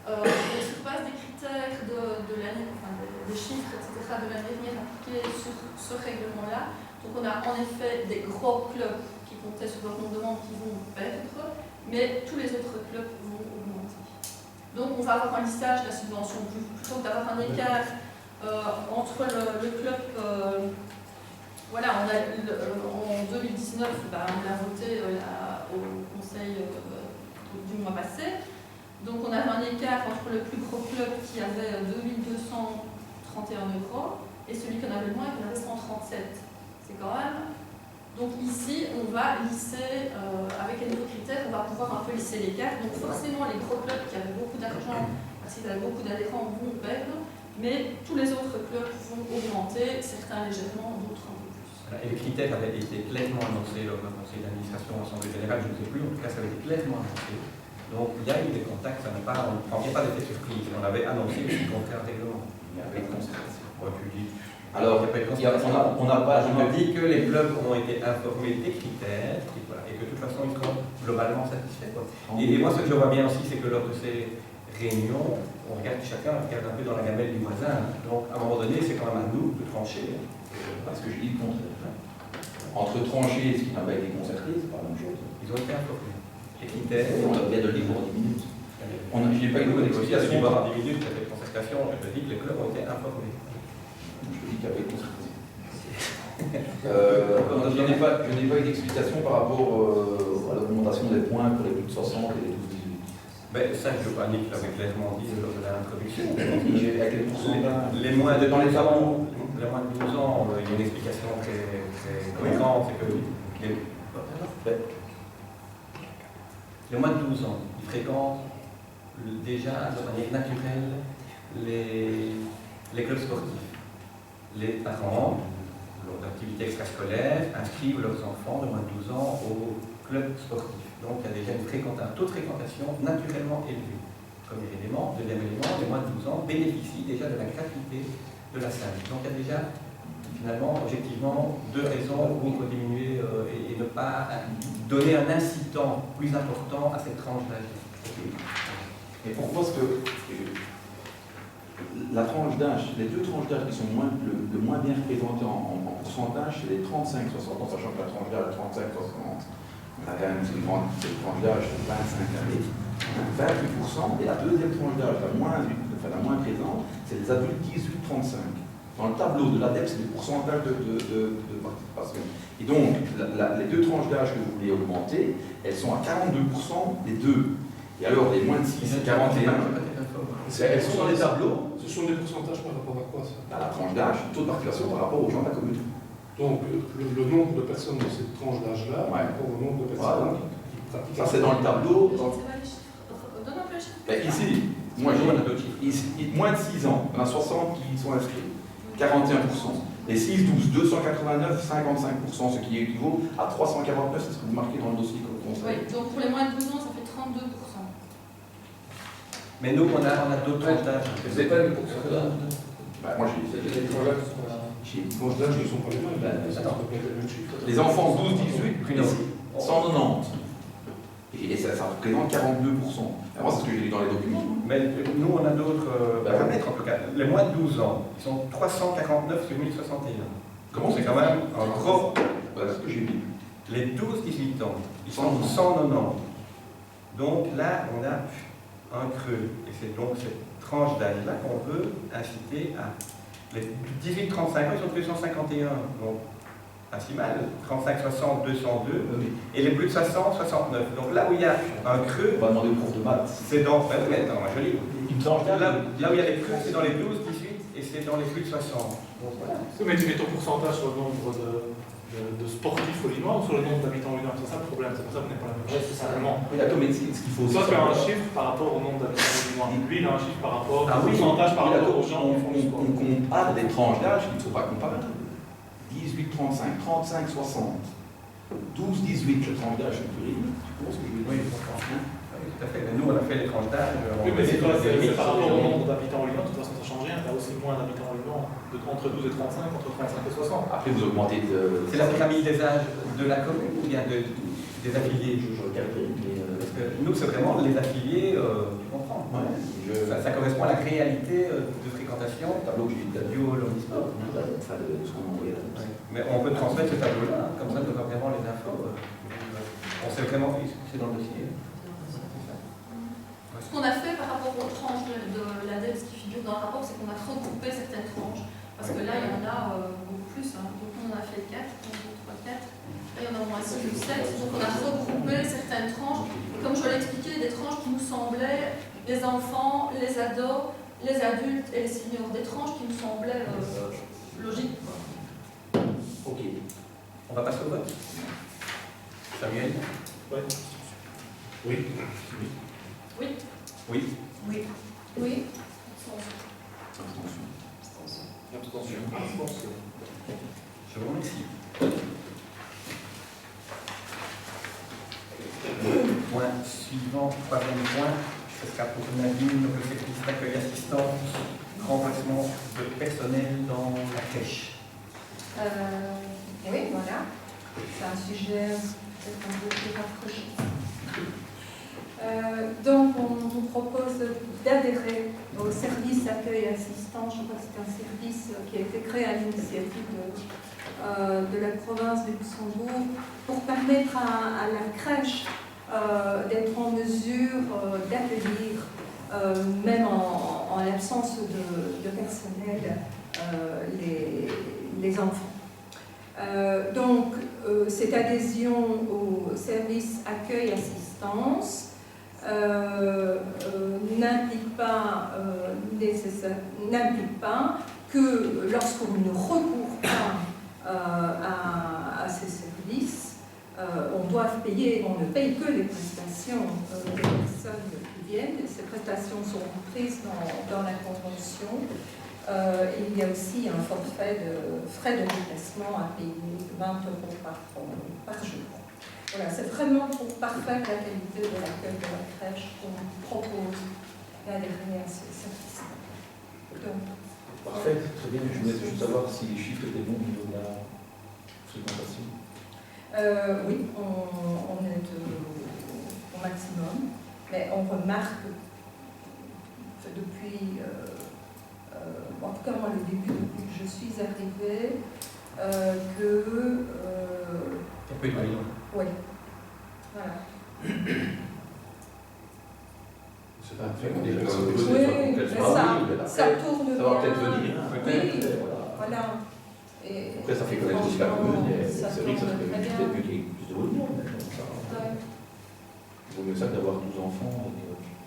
S3: Sur base des critères de l'année, enfin des chiffres, etc., de l'année dernière appliqués sur ce règlement-là, donc on a en effet des gros clubs qui comptaient sur leur nombre de membres qui vont perdre, mais tous les autres clubs vont augmenter. Donc on va avoir un lissage de la subvention, plutôt que d'avoir un écart entre le club. Voilà, en 2019, on a voté au Conseil du mois passé. Donc on avait un écart entre le plus gros club qui avait 2231 € et celui qui en avait le moins qui en avait 137. C'est quand même. Donc ici, on va lisser, avec les nouveaux critères, on va pouvoir un peu lisser l'écart. Donc forcément, les gros clubs qui avaient beaucoup d'argent, parce qu'ils avaient beaucoup d'adhérents, vont perdre, mais tous les autres clubs vont augmenter, certains légèrement, d'autres un peu plus.
S1: Et les critères avaient été clairement annoncés lors d'un conseil d'administration, assemblée générale, je ne sais plus, en tout cas ça avait été clairement annoncé. Donc il y a eu des contacts, on ne prend pas d'effet surprise. On avait annoncé le contraire règlement.
S5: il n'y a pas de concertation.
S1: Moi, tu dis.
S5: Alors, on n'a pas...
S1: Je me dis que les clubs ont été informés des critères et que de toute façon ils seront globalement satisfaits. Et moi, ce que je vois bien aussi, c'est que lors de ces réunions, chacun regarde un peu dans la gamelle du voisin. Donc à un moment donné, c'est quand même à nous de trancher.
S5: Parce que je dis le contraire. Entre trancher et ce qui n'a pas été concerté, c'est pas la même chose.
S1: Ils ont été informés. Les critères.
S5: On vient de le dire pour 10 minutes. Je n'ai pas eu de explication.
S1: Pendant 10 minutes, il y avait une concertation. Je te dis que les clubs ont été informés.
S5: Je te dis qu'il y avait une concertation. Je n'ai pas eu d'explication par rapport à l'augmentation des points pour les plus de 60 et les 12-18.
S1: Ben, ça, je panique, je l'avais clairement dit lors de l'introduction.
S5: À quel pourcentage
S1: Les moins de 12 ans, il y a une explication très cohérente, c'est que les moins de 12 ans, ils fréquentent déjà de manière naturelle les clubs sportifs. Les parents, lors d'activités extrascolaires, inscrivent leurs enfants de moins de 12 ans au club sportif. Donc il y a déjà un taux de fréquentation naturellement élevé. Premier élément. Deuxième élément, les moins de 12 ans bénéficient déjà de la gratuité de la salle. Donc il y a déjà, finalement, objectivement, deux raisons pour diminuer et ne pas donner un incitant plus important à cette tranche d'âge.
S5: Et pourquoi est-ce que la tranche d'âge, les deux tranches d'âge qui sont le moins bien représentées en pourcentage, c'est les 35-60, en sachant que la tranche d'âge 35-60, on a quand même une tranche d'âge de 25 années, 28%, et la deuxième tranche d'âge, la moins présente, c'est les adultes 18-35. Dans le tableau de l'ADEP, c'est le pourcentage de participation. Et donc, les deux tranches d'âge que vous voulez augmenter, elles sont à 42% des deux. Et alors, les moins de 6 et 41, elles sont dans les tableaux.
S6: Ce sont des pourcentages par rapport à quoi, ça?
S5: À la tranche d'âge, taux de participation par rapport aux gens de la commune.
S6: Donc, le nombre de personnes de cette tranche d'âge-là, par rapport au nombre de personnes qui pratiquent.
S5: Ça, c'est dans le tableau.
S3: Donne un peu les chiffres.
S5: Ici, moi, j'ai moins de 6 ans, on a 60 qui sont inscrits, 41%. Les 6-12, 289, 55%, ce qui équivaut à 349, c'est ce que vous marquez dans le dossier comme conseil.
S3: Oui, donc pour les moins de 12 ans, ça fait 32%.
S1: Mais nous, on a d'autres tranches d'âge.
S2: C'est pas le pourcentage.
S5: Moi, j'ai
S2: Les tranches d'âge sont là.
S6: Les tranches d'âge ne sont pas les mêmes.
S1: Attends.
S5: les enfants 12-18, 190. Et ça représente 42%. Moi, c'est ce que j'ai lu dans les documents.
S1: Mais nous, on a d'autres paramètres en tout cas. Les moins de 12 ans, ils sont 349 sur 1061.
S5: Comment
S1: C'est quand même un gros.
S5: Voilà ce que j'ai lu.
S1: Les 12-18 ans, ils sont 190. Donc là, on a un creux. Et c'est donc cette tranche d'âge-là qu'on peut inciter à. Les 18-35 ans, ils sont 251. Donc, pas si mal. 35-60, 202. Et les plus de 60, 69. Donc là où il y a un creux,
S5: On va demander au prof de maths.
S1: c'est dans. Mais attends, moi je lis.
S5: Une tranche d'âge.
S1: Là où il y a les creux, c'est dans les 12-18 et c'est dans les plus de 60. Donc voilà.
S7: Mais tu mets ton pourcentage sur le nombre de sportifs au Linois ou sur le nombre d'habitants au Linois? C'est ça le problème, c'est pour ça que vous n'êtes pas la même chose. C'est simplement.
S5: Oui, d'accord, mais ce qu'il faut.
S7: Toi, tu as un chiffre par rapport au nombre d'habitants au Linois. Lui, il a un chiffre par rapport au
S1: Ah oui,
S7: pourcentage par
S5: Oui,
S7: rapport
S5: d'accord,
S7: aux gens qui font du sport.
S5: on compare des tranches d'âge qui ne sont pas comparables. 18-35, 35-60, 12-18, le tranche d'âge, c'est plus libre. Tu comprends ce que je veux dire?
S1: Oui, je comprends. Oui, tout à fait. Mais nous, on a fait les tranches d'âge.
S7: Oui, mais c'est par rapport au nombre d'habitants au Liban, de toute façon, ça ne change rien. Tu as aussi moins d'habitants au Liban, entre 12 et 35, entre 35 et 60.
S5: Après, vous augmentez de...
S1: C'est la pyramide des âges de la commune ou bien des affiliés?
S5: Je regarde, mais...
S1: Parce que nous, c'est vraiment les affiliés, tu comprends.
S5: Ouais,
S1: Ça correspond à la réalité de fréquentation
S5: le tableau que j'ai dit
S1: du hall omnisport.
S5: ça de ce qu'on envoyait là.
S1: Mais on peut transmettre ce tableau-là, hein, comme ça, nous avons vraiment les infos. On sait vraiment que c'est dans le dossier.
S3: Ce qu'on a fait par rapport aux tranches de l'ADEMS qui figurent dans le rapport, c'est qu'on a regroupé certaines tranches. Parce que là, il y en a beaucoup plus. Hein. Donc, on en a fait 4, 1, 2, 3, 4. Là, il y en a au moins 6 ou 7. Donc, on a regroupé certaines tranches. Et comme je l'ai expliqué, des tranches qui nous semblaient les enfants, les ados, les adultes et les seniors. Des tranches qui nous semblaient logiques.
S5: Ok.
S1: On va passer au vote. Samuel?
S7: Oui.
S6: Oui.
S3: Oui.
S1: Oui.
S3: Oui. Oui.
S5: Abstention.
S7: Abstention.
S1: Je vous remercie. Point suivant, troisième point, ce sera pour Nadine, le service d'accueil assistance, remplacement de personnel dans la crèche.
S8: Oui, voilà. C'est un sujet peut-être un peu plus rapproché. Donc, on vous propose d'adhérer au service accueil assistance. Je crois que c'est un service qui a été créé à l'initiative de la province de Luxembourg pour permettre à la crèche d'être en mesure d'accueillir, même en l'absence de personnel, les enfants. Donc, cette adhésion au service accueil-assistance n'implique pas que lorsqu'on ne recourt pas à ces services, on doit payer, on ne paye que les prestations des personnes qui viennent. Ces prestations sont comprises dans la convention. Il y a aussi un forfait de frais de déplacement à payer de 20 € par jour. Voilà, c'est vraiment pour parfaire la qualité de l'accueil de la crèche qu'on propose d'adhérer à ce service.
S5: Parfait, très bien. Je voulais juste savoir si les chiffres étaient bons au niveau de la fréquentation.
S8: Oui, on est au maximum, mais on remarque depuis... en tout cas, moi, le début, depuis que je suis arrivée, que...
S1: Ça peut être bien.
S8: Oui. Voilà.
S5: C'est un fait, déjà,
S8: Oui, mais ça tourne bien.
S5: Ça va peut-être venir.
S8: Oui, voilà. Et
S5: après, ça fait connaître aussi la commune.
S8: ça
S5: C'est vrai que ça
S8: tourne
S5: fait
S8: très bien.
S5: peut-être qu'il y ait plus de volume.
S8: Ouais,
S5: Il vaut mieux ça que d'avoir 12 enfants.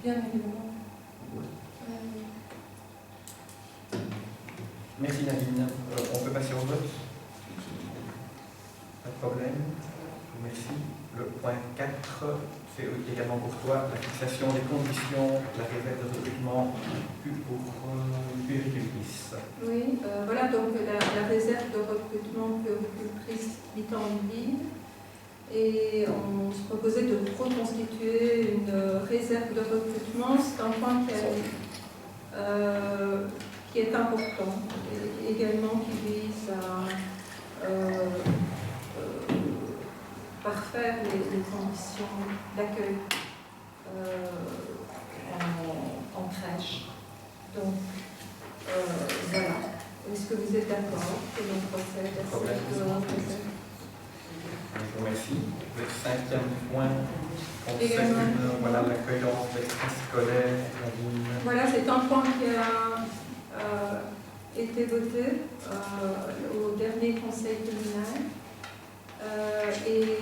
S8: bien évidemment.
S1: Merci Nadine. On peut passer au vote? Pas de problème. Merci. Le point 4, c'est également pour toi la fixation des conditions de la réserve de recrutement pour puéricultrice.
S8: Oui, voilà donc la réserve de recrutement puéricultrice Vitanville. Et on se proposait de reconstituer une réserve de recrutement. C'est un point qui est important et également qui vise à parfaire les conditions d'accueil en crèche. Donc, voilà. Est-ce que vous êtes d'accord que l'on procède à cette réserve?
S1: Je vous remercie. Le cinquième point concerne voilà, l'accueil en extrascolaire.
S8: Voilà, c'est un point qui a été voté au dernier conseil communal. Et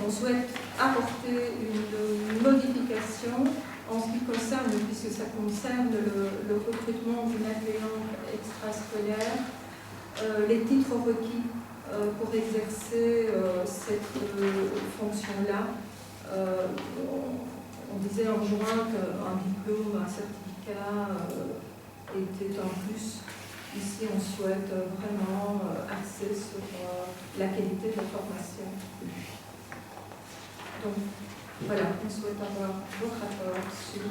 S8: on souhaite apporter une modification en ce qui concerne, puisque ça concerne le recrutement d'une accueillante extrascolaire, les titres requis pour exercer cette fonction-là. On disait en juin qu'un diplôme, un certificat était un plus Ici, on souhaite vraiment axer sur la qualité de la formation. Donc, voilà, on souhaite avoir vos rapports sur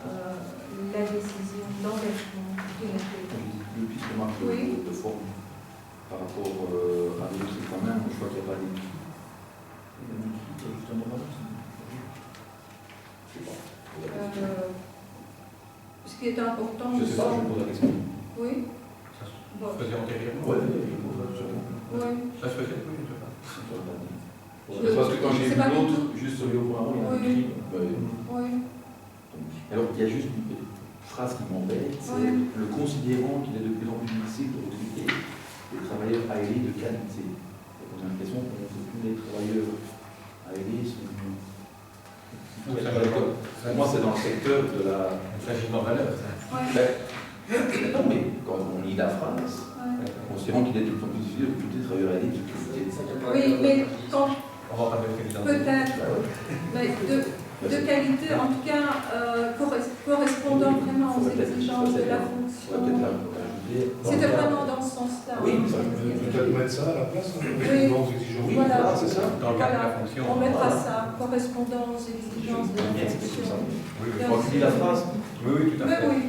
S8: la décision d'engagement d'une activité.
S5: Le petit remarque de forme par rapport à d'autres examens, je crois qu'il n'y a pas d'équipe.
S8: Ce qui est important,
S5: je sais pas, je pose la question.
S8: Oui.
S1: Ça se faisait antérieurement.
S5: Oui,
S1: ça se faisait, oui, je sais pas.
S5: C'est parce que quand j'ai vu l'autre, juste sur le point, il y a un écrit.
S8: Oui.
S5: Alors, il y a juste une petite phrase qui m'embête, c'est le considérant qu'il est de plus en plus difficile de recruter des travailleurs aériens de qualité. On a l'impression que tous les travailleurs aériens sont. Pour moi, c'est dans le secteur de la.
S1: Il s'agit de valeur, ça.
S5: Non, mais quand on lit la phrase, considérant qu'il est de plus en plus difficile de recruter des travailleurs aériens de qualité.
S8: Oui, mais quand.
S1: On va pas de
S8: peut-être, mais de qualité, en tout cas, correspondant vraiment aux exigences de la fonction. C'était vraiment dans ce sens-là.
S5: Oui,
S6: peut-être mettre ça à la place,
S8: oui.
S6: aux exigences.
S8: Voilà,
S5: c'est ça.
S1: Dans le cadre de la fonction.
S8: On mettra ça, correspondant aux exigences de la fonction.
S1: Oui,
S5: quand tu lis la phrase.
S1: Oui, tout à fait.
S8: Oui.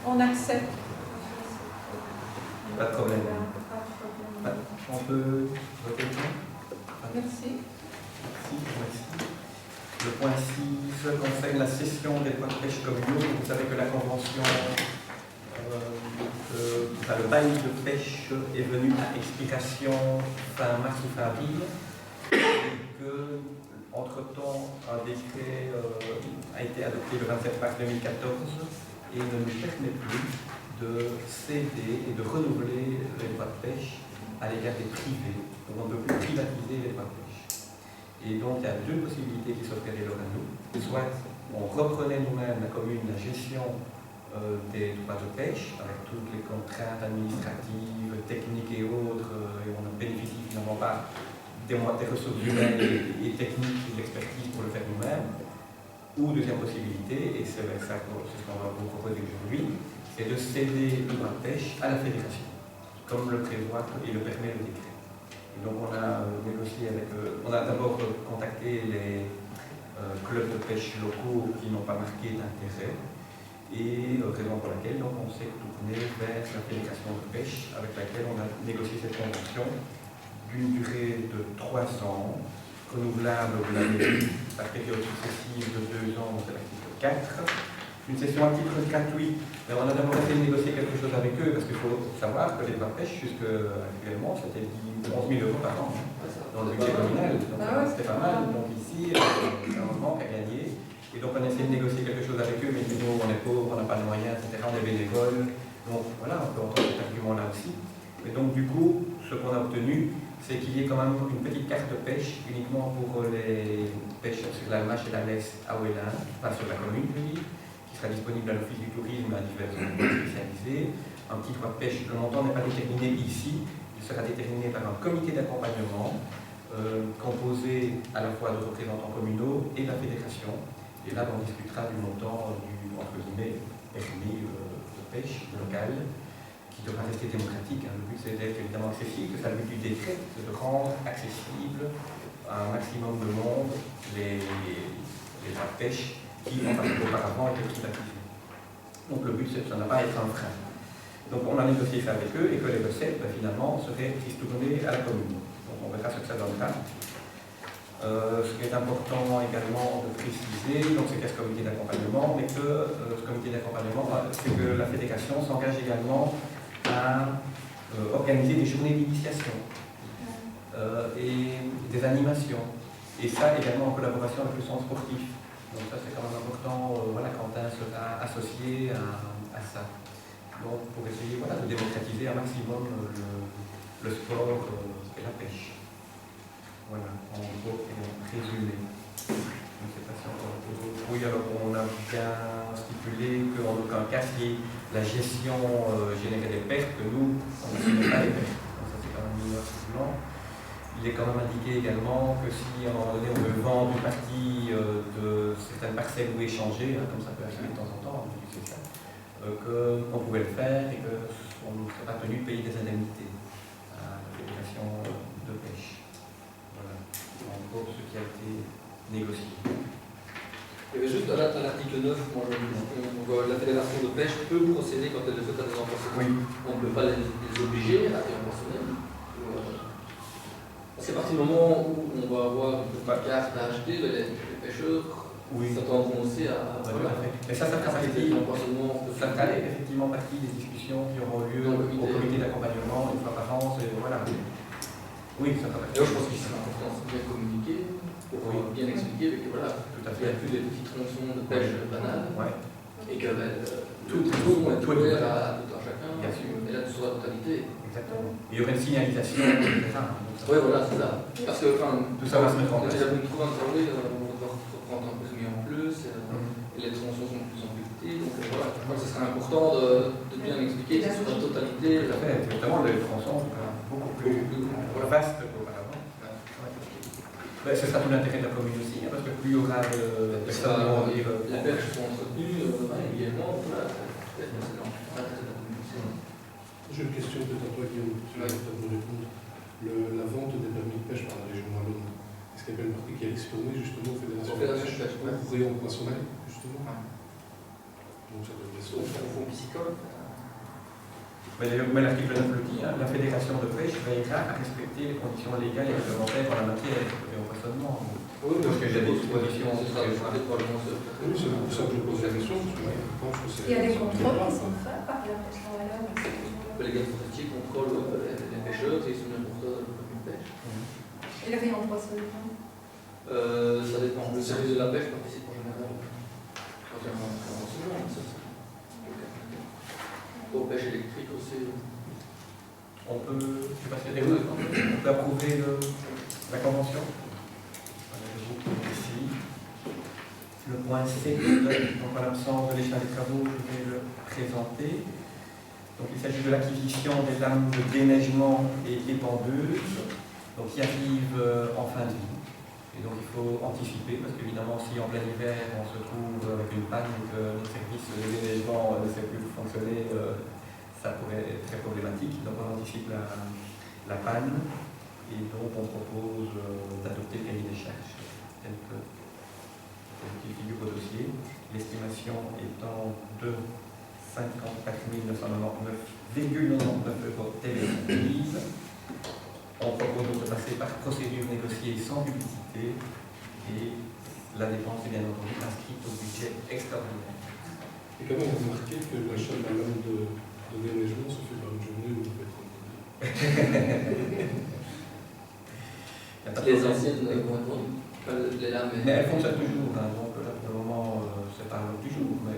S8: On accepte.
S1: Pas de problème. On peut voter.
S8: Merci.
S1: Merci. Le point 6 concerne la cession des points de pêche communaux. Vous savez que la convention, le bail de pêche est venu à expiration fin mars ou fin avril. Et que, entre-temps, un décret a été adopté le 27 mars 2014 et ne nous permet plus de céder et de renouveler les droits de pêche à l'égard des privés. Donc on ne peut plus privatiser les droits de pêche. Et donc il y a deux possibilités qui s'offraient alors à nous. Soit on reprenait nous-mêmes, la commune, la gestion des droits de pêche, avec toutes les contraintes administratives, techniques et autres, et on ne bénéficie finalement pas des ressources humaines et techniques et de l'expertise pour le faire nous-mêmes. Ou deuxième possibilité, et c'est ça ce qu'on va vous proposer aujourd'hui, c'est de céder le droit de pêche à la fédération, comme le prévoit et le permet le décret. Et donc on a négocié avec on a d'abord contacté les clubs de pêche locaux qui n'ont pas marqué d'intérêt, et raison pour laquelle donc, on s'est tourné vers la fédération de pêche avec laquelle on a négocié cette convention d'une durée de 3 ans, renouvelable, vous l'avez vu, par période successive de 2 ans, c'est l'article 4. Une session à titre gratuit. Mais on a d'abord essayé de négocier quelque chose avec eux, parce qu'il faut savoir que les droits de pêche, jusque actuellement, c'était 11 000 € par an dans le budget communal. Donc c'était pas mal. Donc ici, un manque à gagner. Et donc on a essayé de négocier quelque chose avec eux, mais nous, on est pauvres, on n'a pas de moyens, etc. On est bénévoles. Donc voilà, on peut entendre cet argument-là aussi. Et donc du coup, ce qu'on a obtenu, c'est qu'il y ait quand même une petite carte de pêche uniquement pour les pêcheurs sur la Mâche et la Laisse à Ouélin, pas sur la commune, je dis, qui sera disponible à l'Office du tourisme à divers endroits spécialisés. Un petit droit de pêche, le montant n'est pas déterminé ici, il sera déterminé par un comité d'accompagnement composé à la fois de représentants communaux et de la fédération. Et là, on discutera du montant du, entre guillemets, permis de pêche local, qui devra rester démocratique. Le but, c'est d'être évidemment accessible, c'est le but du décret, c'est de rendre accessible à un maximum de monde les droits de pêche qui, auparavant, étaient privatisés. Donc le but, ça n'a pas à être un frein. Donc on a négocié ça avec eux et que les recettes, finalement, seraient ristournées à la commune. Donc on verra ce que ça donnera. Ce qui est important également de préciser, donc c'est qu'il y a ce comité d'accompagnement, mais que ce comité d'accompagnement, c'est que la fédération s'engage également à organiser des journées d'initiation et des animations. Et ça également en collaboration avec le centre sportif. Donc ça c'est quand même important, voilà, Quentin sera associé à ça. Donc pour essayer de démocratiser un maximum le sport et la pêche. Voilà, en gros et en résumé. Je ne sais pas si encore un peu d'autres. Oui, alors on a bien stipulé qu'en aucun cas, si la gestion générait des pertes, que nous, on ne génère pas les pertes. Donc ça c'est quand même mis noir sur blanc. Il est quand même indiqué également que si à un moment donné on veut vendre une partie de certaines parcelles ou échanger, comme ça peut arriver de temps en temps, c'est ça, qu'on pouvait le faire et qu'on ne serait pas tenu de payer des indemnités à la fédération de pêche. Voilà, en gros ce qui a été négocié.
S2: Il y avait juste à l'article 9, on voit la fédération de pêche peut procéder quand elle le fait à des empoisonneurs.
S1: Oui.
S2: On ne peut pas les obliger à des empoisonneurs. Parce qu'à partir du moment où on va avoir une petite carte à acheter, les pêcheurs s'attendront aussi à.
S1: Et ça fera partie, effectivement partie des discussions qui auront lieu au comité d'accompagnement une fois par an. Voilà. Oui, ça fera partie.
S2: Je pense qu'il serait important de bien communiquer, pour bien expliquer que voilà, tout à fait, il n'y a plus des petits tronçons de pêche banales.
S1: Ouais.
S2: Et que tout est ouvert à tout un chacun,
S1: bien sûr.
S2: Et là, sur la totalité.
S1: Exactement. Il y aurait une signalisation, etc.
S2: Oui, voilà, c'est ça. Parce que,
S1: tout ça va se mettre en place.
S2: Déjà, vous me trouvez un travail, on va reprendre un peu ce mis en plus, et les tronçons sont de plus en plus petits. Donc voilà, je pense que ce serait important de bien expliquer sur la totalité.
S1: Tout à fait, notamment les tronçons beaucoup plus vastes qu'auparavant. Ce sera tout l'intérêt de la commune aussi, parce que plus il y aura de personnes qui vont dire.
S2: Les perches sont entretenues régulièrement.
S6: J'ai une question peut-être à toi, Guillaume, tu vas peut-être me répondre. La vente des permis de pêche par la région Wallonne, est-ce qu'il y a une partie qui est externée justement aux fédérations de pêche pour réempoisonner justement? Donc ça devrait se faire.
S2: Au fond piscicole.
S1: Mais l'article 9 le dit, la fédération de pêche veillera à respecter les conditions légales et réglementaires en la matière de réempoisonnement.
S6: Oui,
S1: parce que j'ai des dispositions.
S6: Oui, c'est pour ça que je pose la question, parce que je pense que c'est.
S8: Il y a des contrôles qui sont faits par la pêche en Wallonne.
S2: Les gars forestiers contrôlent les pêcheurs et ils sont bien porteurs de permis de pêche.
S8: Et le réempoisonnement
S2: Ça dépend. Le service de la pêche participe en général. Quand il y a un renseignement, ça c'est. Pour pêche électrique aussi.
S1: On peut, je sais pas si on peut approuver la convention. Ici. Le point 7, donc en l'absence de l'échelle des travaux, je vais le présenter. Donc il s'agit de l'acquisition des lames de déneigement et épandeuses, donc qui arrivent en fin de vie. Et donc il faut anticiper, parce qu'évidemment si en plein hiver on se trouve avec une panne et que notre service de déneigement ne sait plus fonctionner, ça pourrait être très problématique. Donc on anticipe la panne et donc on propose d'adopter le cahier des charges tel qu'il figure au dossier. L'estimation étant de 54 999,99 € télécomprise. On propose donc de passer par procédure négociée sans publicité et la dépense est bien entendu inscrite au budget extraordinaire.
S6: Et quand même remarqué que l'achat de la lame de déneigement se fait par une journée où il peut être
S2: les anciennes vont être les lames.
S1: Mais elles fonctionnent toujours, hein, donc là pour le moment c'est pas l'heure du jour, mais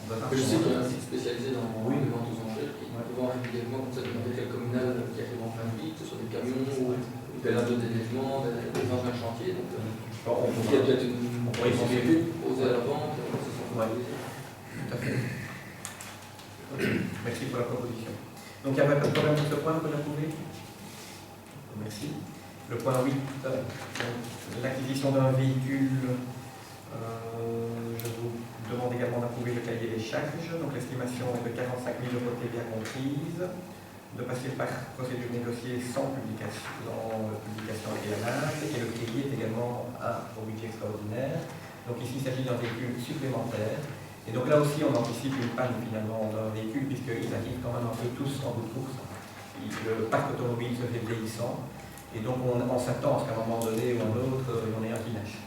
S1: on va
S2: je sais qu'il y a un site spécialisé dans les ventes aux enchères qui vend régulièrement comme ça du matériel communal qui arrive en fin de vie, que ce soit des camions ou des lames de déneigement, des engins de chantier. Donc il y a peut-être une possibilité de poser à la vente.
S1: Tout à fait. Merci pour la proposition. Donc il n'y a pas de problème sur ce point, on peut l'approuver? Merci. Le point 8, l'acquisition d'un véhicule. Je vous demande également d'approuver le cahier des charges. Donc l'estimation est de 45 000 € TVA comprise, de passer par procédure négociée sans publication préalable, et le crédit est également au budget extraordinaire. Donc ici il s'agit d'un véhicule supplémentaire. Et donc là aussi on anticipe une panne finalement d'un véhicule puisqu'ils arrivent quand même un peu tous en bout de course. Le parc automobile se fait vieillissant. Et donc on s'attend à ce qu'à un moment donné ou un autre, il y en ait un qui lâche.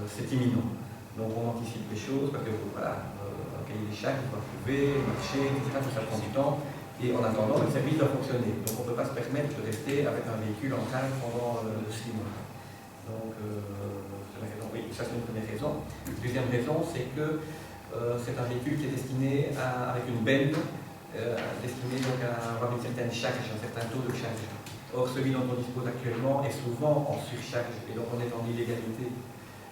S1: C'est imminent. Donc on anticipe les choses parce que voilà, un cahier des charges, il faut approuver, marcher, etc. Tout ça prend du temps. Et en attendant, le service doit fonctionner. Donc on ne peut pas se permettre de rester avec un véhicule en rade pendant 6 mois. Donc c'est la raison. Oui, ça c'est une première raison. La deuxième raison, c'est que c'est un véhicule qui est destiné avec une benne, destiné donc à avoir une certaine charge, un certain taux de charge. Or, celui dont on dispose actuellement est souvent en surcharge et donc on est en illégalité.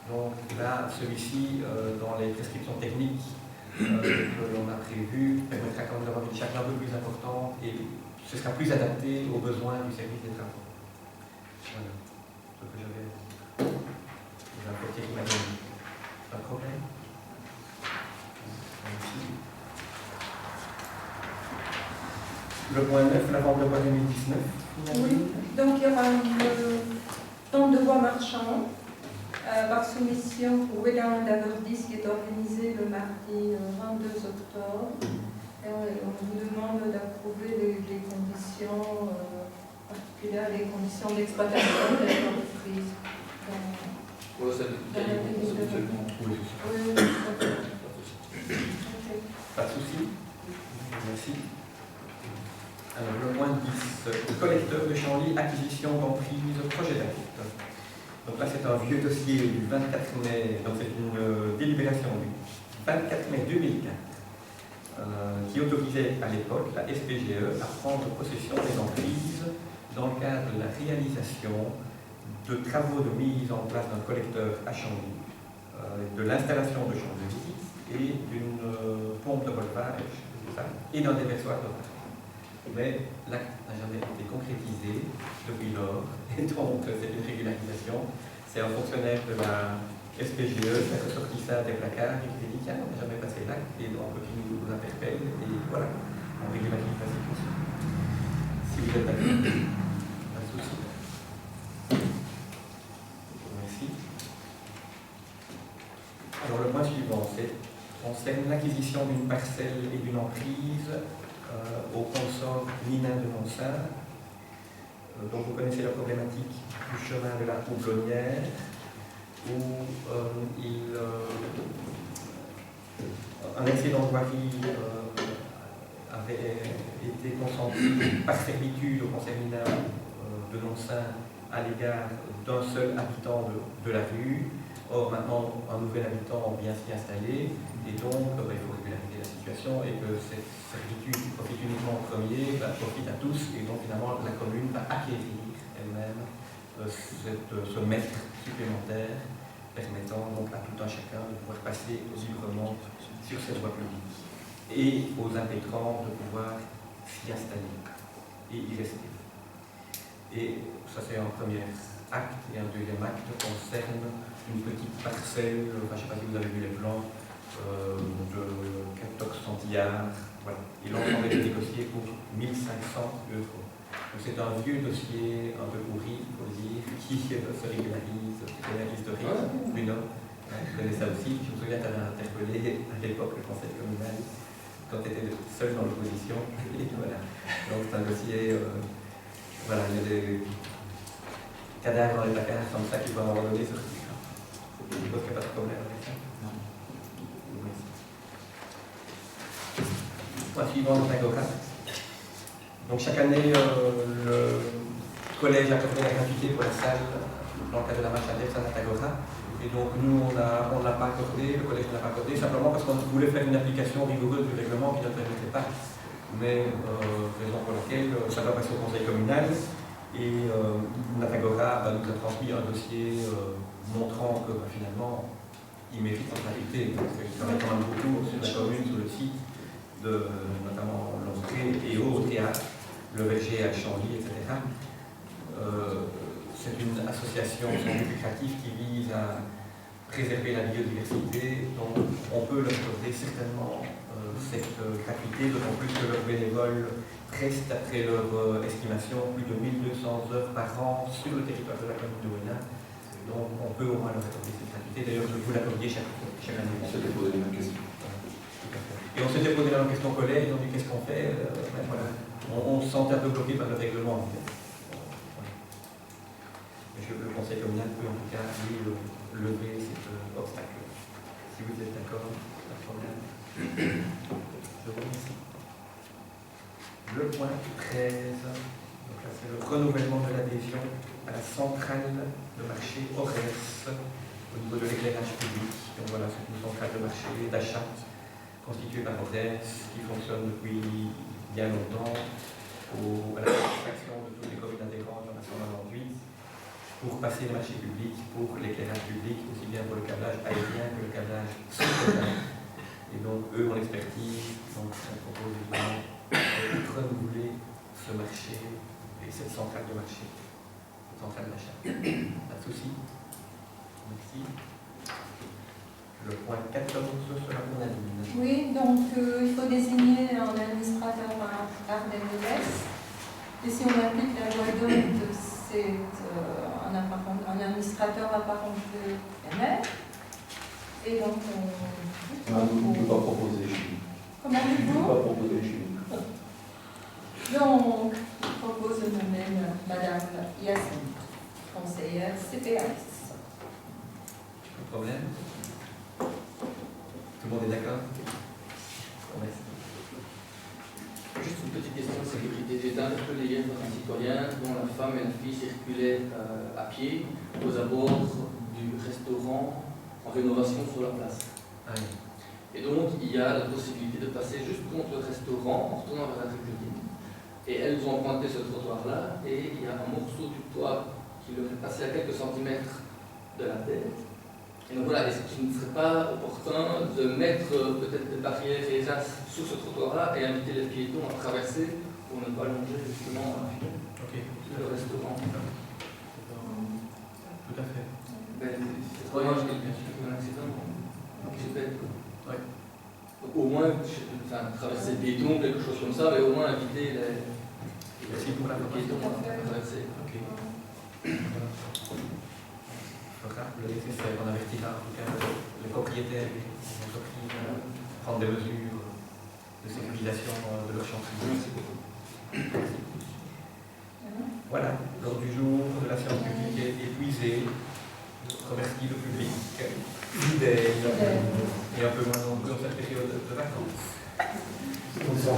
S1: Donc là, celui-ci, dans les prescriptions techniques que l'on a prévues, permettra quand même d'avoir une charge un peu plus importante et ce sera plus adapté aux besoins du service des travaux. Voilà. Ce que j'avais apporté qui m'a donné. Pas de problème. Merci. Le point 9, donc, Le point 9, la vente de bois 2019.
S8: Oui, donc il y aura une vente de bois marchand par soumission pour Wélan d'Averdis qui est organisée le mardi 22 octobre. Et on vous demande d'approuver les conditions particulières, les conditions d'exploitation de l'entreprise.
S2: Oui, c'est absolument.
S8: Oui,
S1: Pas de souci. Merci. Alors, le point 10, collecteur de Chanly, acquisition d'emprise, projet d'acte. Donc là, c'est un vieux dossier du 24 mai, donc c'est une délibération du 24 mai 2004 qui autorisait à l'époque la SPGE à prendre possession des emprises dans le cadre de la réalisation de travaux de mise en place d'un collecteur à Chanly, de l'installation de champs de visite et d'une pompe de relevage et d'un déversoir d'eau. Mais l'acte n'a jamais été concrétisé depuis lors, et donc c'est une régularisation. C'est un fonctionnaire de la SPGE qui a ressorti ça des placards et qui s'est dit tiens, on n'a jamais passé l'acte, et donc qui nous interpelle, et voilà, on régularise la situation. Si vous êtes d'accord, pas de souci. Merci. Alors le point suivant, c'est concerne l'acquisition d'une parcelle et d'une emprise au consort Ninin de Montsart. Donc vous connaissez la problématique du chemin de la Houblonnière, où un excès d'envoirie avait été consenti par servitude au conseil minable de Montsart à l'égard d'un seul habitant de la rue. Or, maintenant, un nouvel habitant vient s'y installer, et donc il faut régulariser la situation, et que cette servitude qui profite uniquement au premier profite à tous, et donc finalement la commune va acquérir elle-même ce mètre supplémentaire, permettant donc à tout un chacun de pouvoir passer librement sur cette voie publique, et aux impétrants de pouvoir s'y installer et y rester. Et ça c'est un premier acte, et un deuxième acte concerne une petite parcelle, enfin, je ne sais pas si vous avez vu les plans, de 14 centillards, voilà. Et l'ensemble est négocié pour 1500 €. Donc c'est un vieux dossier, un peu pourri, il faut le dire, qui se régularise, qui connaît l'historique, Bruno, je connais ça aussi. Je me souviens que tu avais interpellé à l'époque le conseil communal quand tu étais seul dans l'opposition. Et voilà. Donc c'est un dossier, voilà, il y a des cadavres dans les placards comme ça qui vont abandonner sur ce. Je pense qu'il n'y a pas de problème avec ça. Non. Merci. Point suivant, l'Agora. Donc chaque année, le collège accorde la gratuité pour la salle dans le cadre de la marche à Agora. Et donc nous, on ne l'a pas accordé, le collège ne l'a pas accordé, simplement parce qu'on voulait faire une application rigoureuse du règlement qui ne permettait pas. Mais raison pour laquelle ça va passer au conseil communal. Et Natagora nous a transmis un dossier montrant que finalement il mérite en réalité, parce qu'il travaille quand même beaucoup sur la commune, sur le site, notamment l'entrée et au théâtre, le verger à Chanly, etc. C'est une association sans but lucratif qui vise à préserver la biodiversité, donc on peut leur accorder certainement cette gratuité, d'autant plus que leurs bénévoles prestent, après leur estimation, plus de 1200 heures par an sur le territoire de la commune de Wénin. Donc on peut au moins leur accorder cette gratuité. D'ailleurs, vous l'accordiez chaque année.
S5: On s'était posé la même question.
S1: Et on s'était posé la même question au collège, ils ont dit qu'est-ce qu'on fait, voilà. On se sentait un peu bloqué par le règlement. En fait. Voilà. Mais le conseil communal peut en tout cas lever cet obstacle. Si vous êtes d'accord, pas de problème. Je vous remercie. Le point 13, donc là c'est le renouvellement de l'adhésion à la centrale de marché ORES au niveau de l'éclairage public. Donc voilà, c'est une centrale de marché d'achat constituée par ORES qui fonctionne depuis bien longtemps à la satisfaction de toutes les communes adhérentes en 1998 pour passer les marchés publics, pour l'éclairage public, aussi bien pour le câblage aérien que le câblage sous-terrain. Et donc, eux ont l'expertise, donc on propose évidemment de renouveler ce marché et cette centrale de marché, cette centrale d'achat. Pas de souci. Merci. Le point 14 sur la Nadine.
S8: Oui, donc il faut désigner un administrateur par DNS. Et si on applique la loi DONT, c'est un administrateur apparenté MR. Et donc
S5: On ne peut pas proposer chez nous.
S8: comment
S5: On ne peut
S8: dites-vous?
S5: pas proposer chez nous.
S8: Donc, je propose de nommer Madame Yassine, conseillère CPAS.
S1: Pas de problème. Tout le monde est d'accord? Merci.
S2: Juste une petite question de sécurité. J'ai été interpellé hier par un citoyen dont la femme et la fille circulaient à pied aux abords du restaurant en rénovation sur la place.
S1: Ah oui.
S2: Et donc, il y a la possibilité de passer juste contre le restaurant en retournant vers la République. Et elles ont emprunté ce trottoir-là, et il y a un morceau du toit qui leur est passé à quelques centimètres de la tête. Et donc voilà, est-ce qu'il ne serait pas opportun de mettre peut-être des barrières et des as sur ce trottoir-là et inviter les piétons à traverser pour ne pas longer justement le restaurant?
S1: Tout à fait.
S2: C'est pas grave, quelqu'un qui a fait un accident, qui se pète.
S1: Oui.
S2: Donc au moins, traverser le piéton, quelque chose comme ça, mais au moins inviter les piétons à traverser.
S1: Ok. Voilà, le nécessaire, on avertira en tout cas les propriétaires et les entreprises à prendre des mesures de sécurisation de leur chantier.
S2: Merci beaucoup.
S1: Voilà, l'ordre du jour de la séance publique est épuisé. Je remercie le public, fidèle et un peu moins nombreux en cette période de vacances.
S8: Bonsoir.